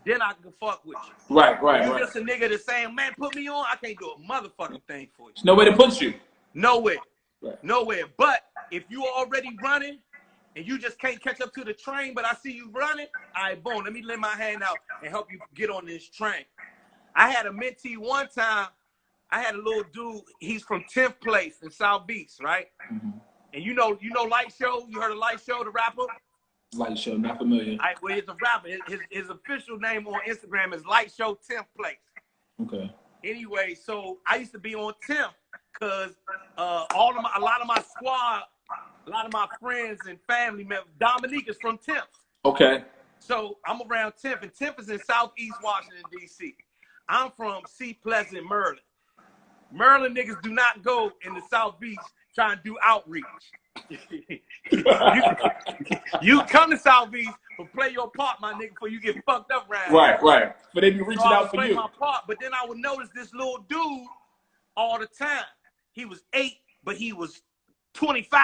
then I can fuck with you. Right. You just a nigga that's saying, man, put me on, I can't do a motherfucking thing for you. There's nowhere to put you. Nowhere. Right. Nowhere. But if you already running and you just can't catch up to the train, but I see you running, all right, boom, let me lend my hand out and help you get on this train. I had a mentee one time. I had a little dude, he's from 10th Place in South Beach, right? Mm-hmm. And you know Light Show? You heard of Light Show, the rapper? Light Show, not familiar. Well, he's a rapper. His official name on Instagram is Light Show 10th Place. Okay. Anyway, so I used to be on 10th because a lot of my squad, a lot of my friends and family members, Dominique is from 10th. Okay. So I'm around 10th, and 10th is in Southeast Washington, D.C. I'm from Sea Pleasant, Maryland. Maryland niggas do not go in the Southeast trying to do outreach. you come to Southeast, but play your part, my nigga, before you get fucked up around. Right. But they be reaching out for you. My part, but then I would notice this little dude all the time. He was 8, but he was 25.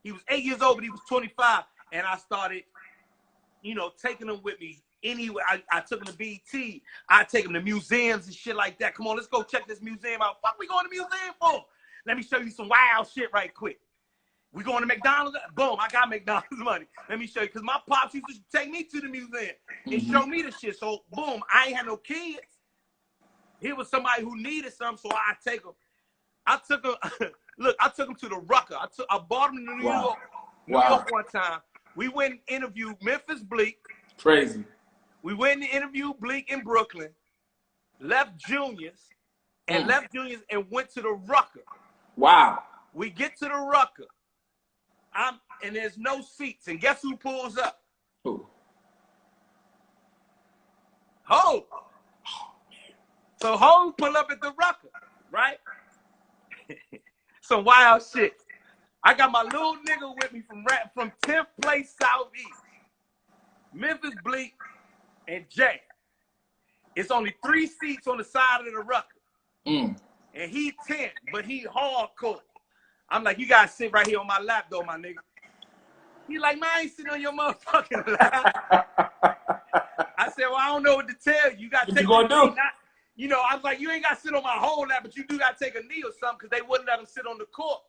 He was 8 years old, but he was 25. And I started, taking him with me. Anyway, I took him to BT. I take him to museums and shit like that. Come on, let's go check this museum out. Fuck we going to museum for? Let me show you some wild shit right quick. We going to McDonald's? Boom, I got McDonald's money. Let me show you. Because my pops used to take me to the museum and show me the shit. So, boom, I ain't had no kids. He was somebody who needed something, so I take him. I took him to the Rucker. I bought him to New York one time. We went and interviewed Memphis Bleak. Crazy. We went and interviewed Bleak in Brooklyn, left Juniors, and went to the Rucker. Wow. We get to the Rucker, and there's no seats, and guess who pulls up? Who? Ho. So Ho pull up at the Rucker, right? Some wild shit. I got my little nigga with me from 10th Place Southeast, Memphis Bleak, and Jay. It's only 3 seats on the side of the Rucker. And he 10, but he hardcore. I'm like, you gotta sit right here on my lap though, my nigga. He like, man, I ain't sitting on your motherfucking lap. I said, well, I don't know what to tell you. You gotta take what you gonna do? I was like, you ain't gotta sit on my whole lap, but you do gotta take a knee or something, because they wouldn't let him sit on the court.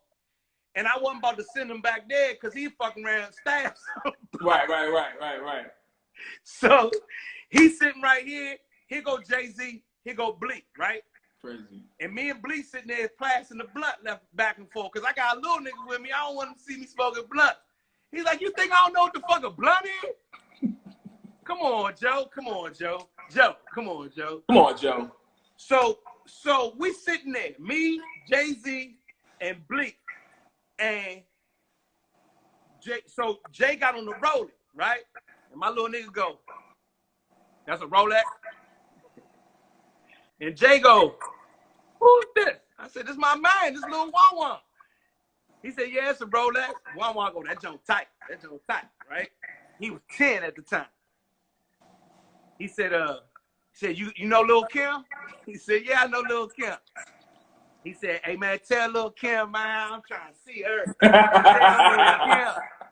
And I wasn't about to send him back there because he fucking around stabs. Right. So he's sitting right here. Here go Jay-Z. Here go Bleak, right? Crazy. And me and Bleak sitting there passing the blunt left back and forth because I got a little nigga with me. I don't want him to see me smoking blunt. He's like, you think I don't know what the fuck a blunt is? Come on, Joe. Come on, Joe. Come on, Joe. So we sitting there, me, Jay-Z, and Bleak. And Jay got on the Rolex, right? And my little nigga go, that's a Rolex? And Jay go, who's this? I said, this is my man, this little Wan. He said, yeah, it's a Rolex. Wan go, that joint tight, right? He was 10 at the time. He said, you know Lil' Kim? He said, yeah, I know Lil' Kim. He said, hey, man, tell Lil' Kim, man, I'm trying to see her.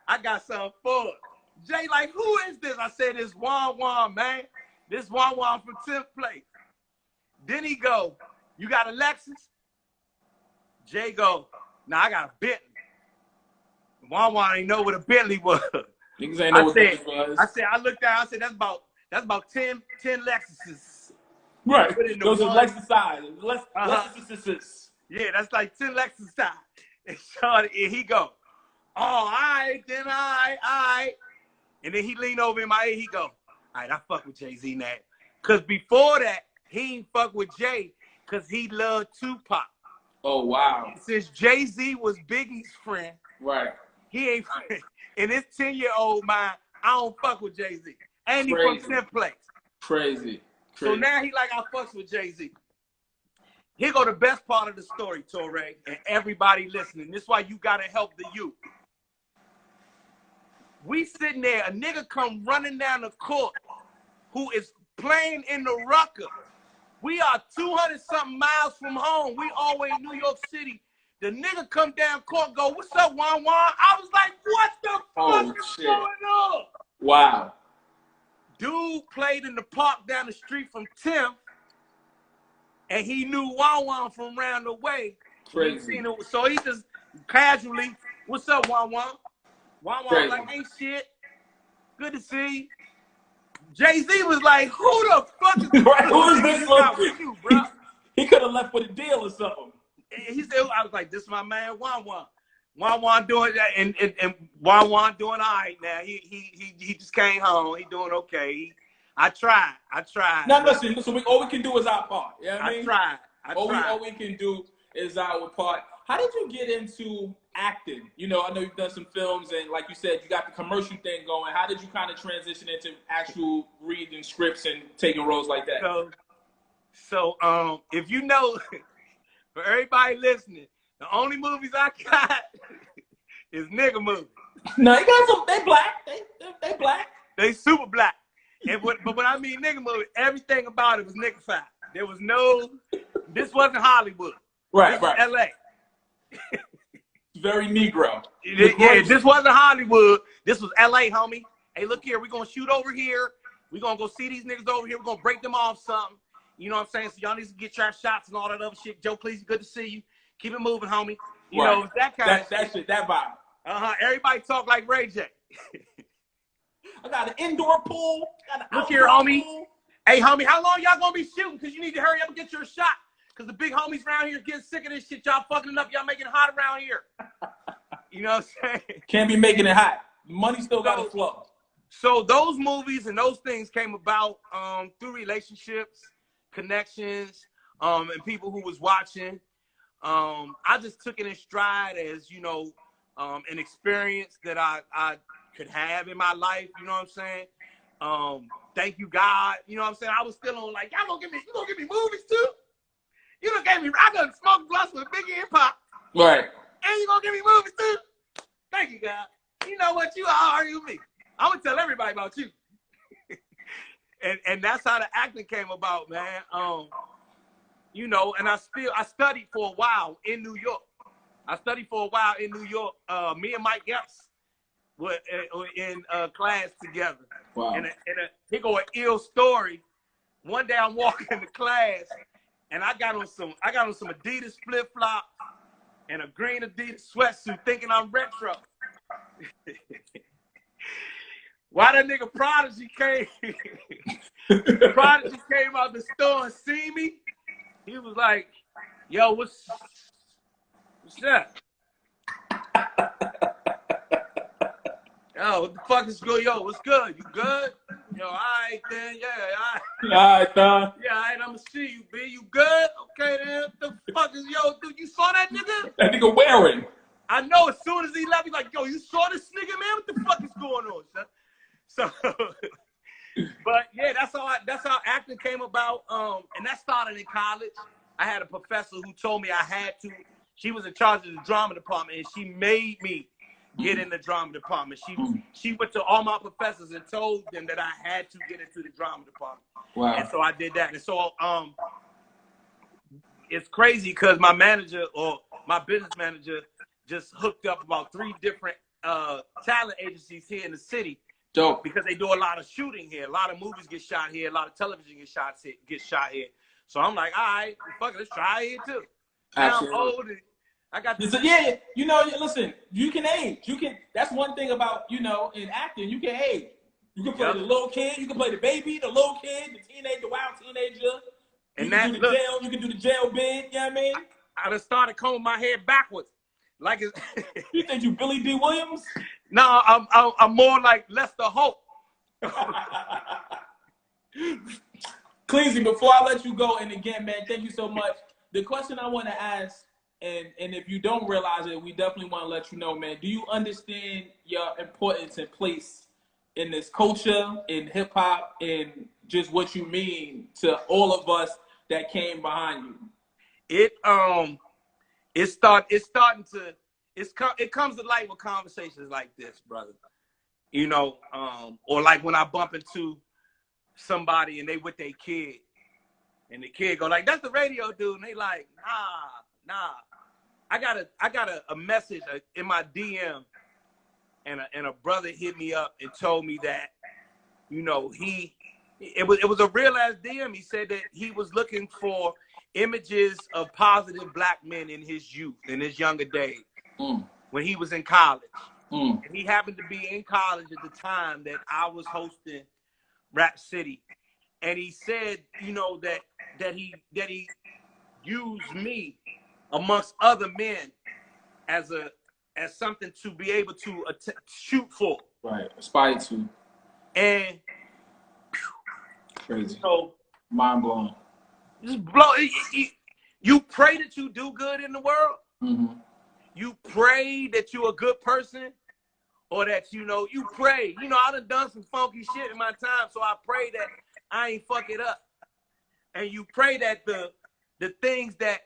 I got something for her. Jay like, who is this? I said, it's Wan, man. This Wan from 10th Place. Then he go, you got a Lexus? Jay go, nah, I got a Bentley. Wan ain't know what a Bentley was. Niggas ain't know what Bentley was. I looked down, I said, that's about 10 Lexuses. Right. Those are Lexus size. Lexuses. Yeah, that's like 10 Lexus size. And he go, oh, all right. And then he lean over in my ear, he go, all right, I fuck with Jay-Z now. Because before that, he ain't fuck with Jay because he loved Tupac. Oh, wow. Since Jay-Z was Biggie's friend, right? He ain't, in his 10-year-old mind, I don't fuck with Jay-Z. And he from 10th Place. Crazy. So now he like, I fucks with Jay-Z. Here go the best part of the story, Torae, and everybody listening. This is why you got to help the youth. We sitting there, a nigga come running down the court who is playing in the Rucker. We are 200-something miles from home. We all way in New York City. The nigga come down court and go, what's up, Wan? I was like, what the fuck is going on? Wow. Dude played in the park down the street from Tim, and he knew Wan from around the way. Crazy. So he just casually, what's up, Wan? Wan like, ain't shit. Good to see you. Jay-Z was like, who the fuck is right, who is this with you, bro? He could have left with a deal or something. And he said, I was like, this is my man, Wan. Juan doing that, and Juan doing all right now. He just came home. He doing okay. I tried. Now listen. All we can do is our part. You know what I mean? All we can do is our part. How did you get into acting? You know, I know you've done some films, and like you said, you got the commercial thing going. How did you kind of transition into actual reading scripts and taking roles like that? So if you know, for everybody listening, the only movies I got is nigga movies. No, you got some. They black. They black. They super black. But when I mean nigga movie, everything about it was niggified. There was no. This wasn't Hollywood. Right. This was L.A. Very Negro. Yeah, this wasn't Hollywood. This was L.A., homie. Hey, look here. We're gonna shoot over here. We're gonna go see these niggas over here. We're gonna break them off something. You know what I'm saying? So y'all need to get your shots and all that other shit. Joe, please, good to see you. Keep it moving, homie. You know, that kind of that shit, that vibe. Everybody talk like Ray J. I got an indoor pool. Look here, homie. Pool. Hey, homie, how long y'all gonna be shooting? Because you need to hurry up and get your shot. Because the big homies around here getting sick of this shit. Y'all fucking it up. Y'all making it hot around here. You know what I'm saying? Can't be making it hot. The money still got to flow. So those movies and those things came about through relationships, connections, and people who was watching. I just took it in stride as, you know, an experience that I could have in my life. You know what I'm saying? Thank you, God. You know what I'm saying? I was still on like, you gonna give me movies too? You done gave me, I done smoked blunts with Biggie and Pop. Right. And you gonna give me movies too? Thank you, God. You know what? You all argue with me. I'm gonna tell everybody about you. and that's how the acting came about, man. You know, and I studied for a while in New York. Me and Mike Epps were in class together. Wow. And he go an ill story. One day I'm walking into class and I got on some Adidas flip flops and a green Adidas sweatsuit, thinking I'm retro. Why that nigga Prodigy came? Prodigy came out the store and see me. He was like, "Yo, what's up? Yo, what the fuck is good? Yo, what's good? You good? Yo, all right then, yeah, all right, dog. Yeah, all right, I'ma see you, B. You good? Okay then. What the fuck is dude? You saw that nigga? That nigga wearing. I know. As soon as he left, he's like, "Yo, you saw this nigga, man? What the fuck is going on, son?" So, but yeah, that's how acting came about. And that started in college. I had a professor who told me I had to. She was in charge of the drama department, and she made me get in the drama department. She went to all my professors and told them that I had to get into the drama department. Wow. And so I did that. And so it's crazy because my manager or my business manager just hooked up about 3 different talent agencies here in the city. Dope. Because they do a lot of shooting here. A lot of movies get shot here. A lot of television get shot here. So I'm like, all right, fuck it, let's try it here too. Now I'm old. I got this. Yeah, you know, listen, you can age. That's one thing about, you know, in acting, you can age. You can play the little kid, you can play the baby, the little kid, the teenager, the wild teenager. You can do the jail bid, you know what I mean? I just started combing my hair backwards. Like it's You think you Billy D. Williams? No, I'm more like Lester Hope. Cleasy, before I let you go, and again, man, thank you so much. The question I want to ask, and if you don't realize it, we definitely want to let you know, man. Do you understand your importance and place in this culture, in hip hop, and just what you mean to all of us that came behind you? It comes to light with conversations like this, brother. You know, or like when I bump into somebody and they with their kid, and the kid go like, "That's the radio dude," and they like, nah. I got a message in my DM, and a brother hit me up and told me that, you know, it was a real ass DM. He said that he was looking for images of positive black men in his youth, in his younger days, when he was in college. And he happened to be in college at the time that I was hosting Rap City. And he said, you know, that he used me amongst other men as a as something to be able to shoot for. Right. Aspire to. And crazy. So mind blowing. Just blow. You pray that you do good in the world. Mm-hmm. You pray that you're a good person, or that you pray. I done some funky shit in my time, so I pray that I ain't fuck it up. And you pray that the things that,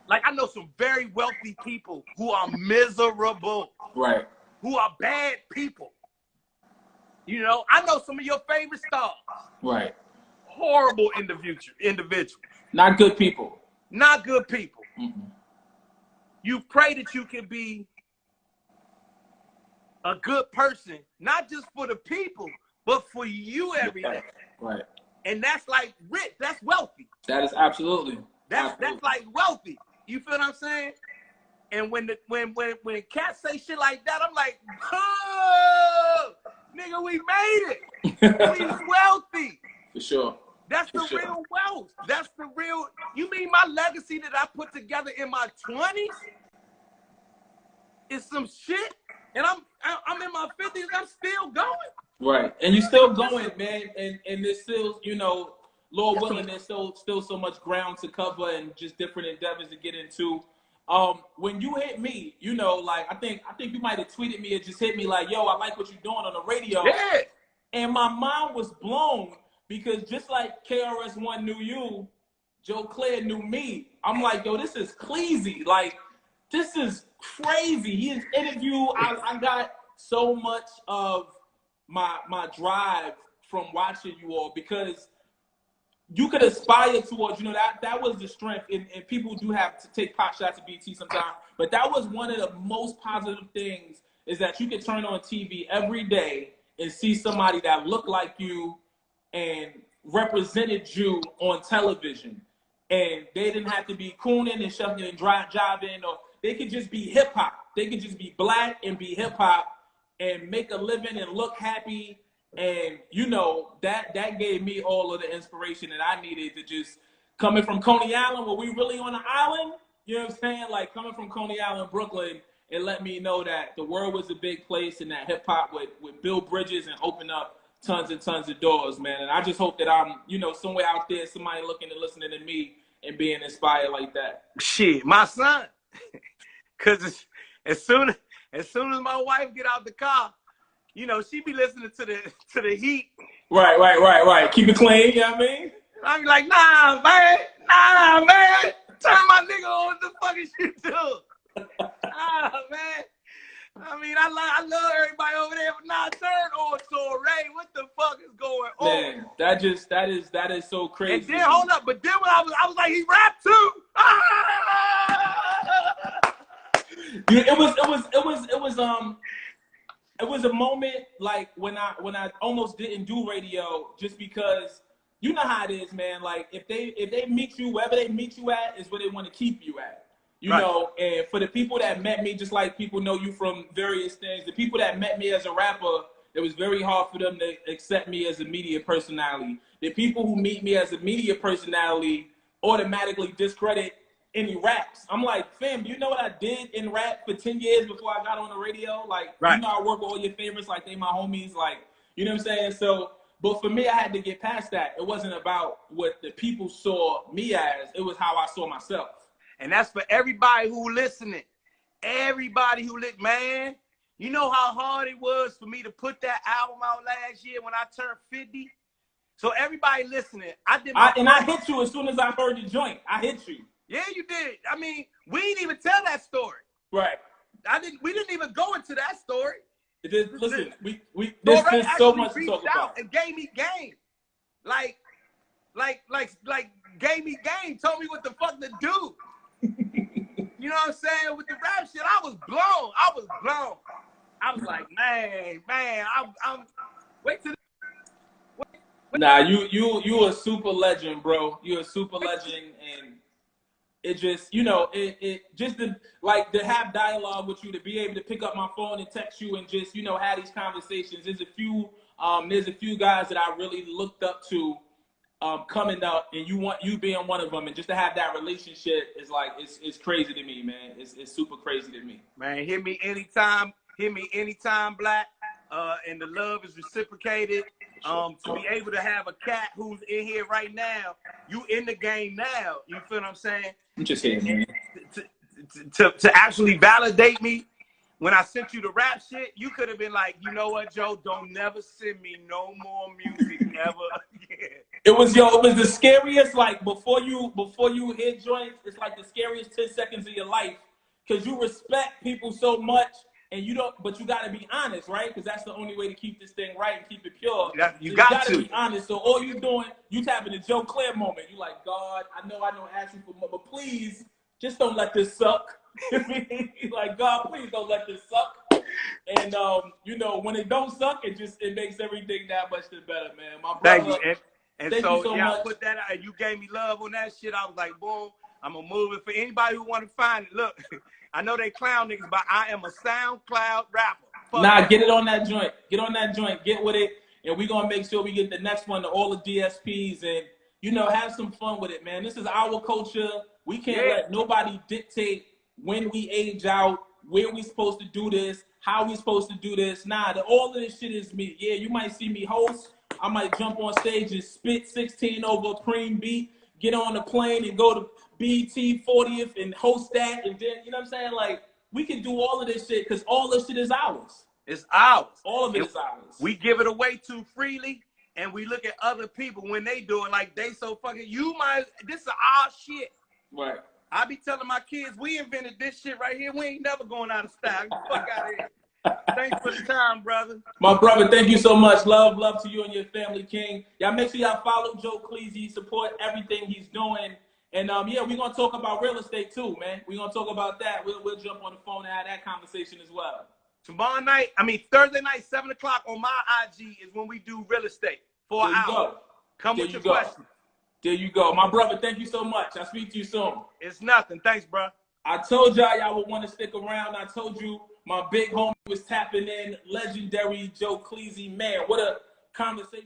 like, I know some very wealthy people who are miserable, right? Who are bad people. I know some of your favorite stars, right? Horrible individuals. Not good people. Not good people. Mm-hmm. You pray that you can be a good person, not just for the people, but for you every day. Right. And that's like rich. That's wealthy. That is absolutely. That's like wealthy. You feel what I'm saying? And when cats say shit like that, I'm like, oh, nigga, we made it. We wealthy. For sure. That's the real wealth. That's the real. You mean my legacy that I put together in my 20s is some shit, and I'm in my 50s. I'm still going. Right, and you're still going, man. And there's still, Lord willing, there's still so much ground to cover and just different endeavors to get into. When you hit me, I think you might have tweeted me or just hit me like, yo, I like what you're doing on the radio. Yeah. And my mind was blown because just like KRS-One knew you, Joe Clair knew me. I'm like, yo, this is crazy. Like, this is crazy. His interview, I got so much of my drive from watching you all because you could aspire towards, that was the strength. And people do have to take pot shots at BT sometimes, but that was one of the most positive things is that you could turn on TV every day and see somebody that looked like you and represented you on television. And they didn't have to be cooning and shoving and jiving, or they could just be hip hop. They could just be black and be hip hop and make a living and look happy. And that gave me all of the inspiration that I needed to just coming from Coney Island, where we really on an island. You know what I'm saying? Like coming from Coney Island, Brooklyn, it let me know that the world was a big place and that hip hop would build bridges and open up tons and tons of doors, man. And I just hope that I'm, somewhere out there, somebody looking and listening to me and being inspired like that. Shit, my son. Cause as soon as my wife get out the car, she be listening to the Heat. Right. Keep it clean, you know what I mean? I be like, nah, man. Turn my nigga on, what the fuck is you do? Nah, man. I mean, I love everybody over there, but nah, turn on Torae. What the fuck is going on? Man, that is so crazy. And then hold up, but then when I was like, he rapped too. It was a moment like when I almost didn't do radio just because you know how it is, man. Like if they meet you wherever they meet you at is where they want to keep you at. And for the people that met me, just like people know you from various things, the people that met me as a rapper, it was very hard for them to accept me as a media personality. The people who meet me as a media personality automatically discredit any raps. I'm like, fam, you know what I did in rap for 10 years before I got on the radio? Like, I work with all your favorites, like they my homies, like, you know what I'm saying? So, but for me, I had to get past that. It wasn't about what the people saw me as. It was how I saw myself. And that's for everybody who listening. Everybody who man, you know how hard it was for me to put that album out last year when I turned 50? So everybody listening, I hit you as soon as I heard the joint. I hit you. Yeah, you did. I mean, we didn't even tell that story. Right. We didn't even go into that story. Listen, there's so much to talk about. And gave me game. Like gave me game, told me what the fuck to do. You know what I'm saying? With the rap shit, I was blown. I was like, man, I'm wait till Nah, you a super legend, bro. You're a super legend, and it just, it just to have dialogue with you, to be able to pick up my phone and text you and just, have these conversations. There's a few guys that I really looked up to coming up, and you being one of them, and just to have that relationship is like it's crazy to me, man. It's super crazy to me. Man, hit me anytime, Black. And the love is reciprocated. To be able to have a cat who's in here right now, you in the game now. You feel what I'm saying? I'm just saying, man. To actually validate me. When I sent you the rap shit, you could have been like, you know what, Joe, don't never send me no more music ever again. It was the scariest, like before you hit joints, it's like the scariest 10 seconds of your life. Cause you respect people so much and but you gotta be honest, right? Because that's the only way to keep this thing right and keep it pure. You gotta be honest. So all you doing, you tapping the Joe Clair moment. You like, God, I know I don't ask you for more, but please just don't let this suck. Like, God, please don't let this suck. And when it don't suck, it makes everything that much better, man. My brother, thank you. And thank you so much. I put that out. You gave me love on that shit. I was like, boom, I'm gonna move it for anybody who want to find it. Look, I know they clown niggas, but I am a SoundCloud rapper. Get it on that joint. Get on that joint. Get with it, and we're gonna make sure we get the next one to all the DSPs and have some fun with it, man. This is our culture. We can't let nobody dictate when we age out, where we supposed to do this, how we supposed to do this. All of this shit is me. Yeah, you might see me host. I might jump on stage and spit 16 over a cream beat, get on a plane and go to BT 40th and host that. And then, you know what I'm saying? Like, we can do all of this shit because all this shit is ours. It's ours. All of it is ours. We give it away too freely. And we look at other people when they do it like they so fucking, this is our shit. Right. I be telling my kids, we invented this shit right here. We ain't never going out of style. Get the fuck out of here. Thanks for the time, brother. My brother, thank you so much. Love to you and your family, King. Y'all make sure y'all follow Joe Cleese, support everything he's doing. And we're gonna talk about real estate too, man. We're gonna talk about that. We'll jump on the phone and have that conversation as well. Thursday night, 7 o'clock on my IG is when we do real estate for an hour. Come with your questions. There you go. My brother, thank you so much. I'll speak to you soon. It's nothing. Thanks, bro. I told y'all would want to stick around. I told you my big homie was tapping in. Legendary Joe Cleese, man. What a conversation.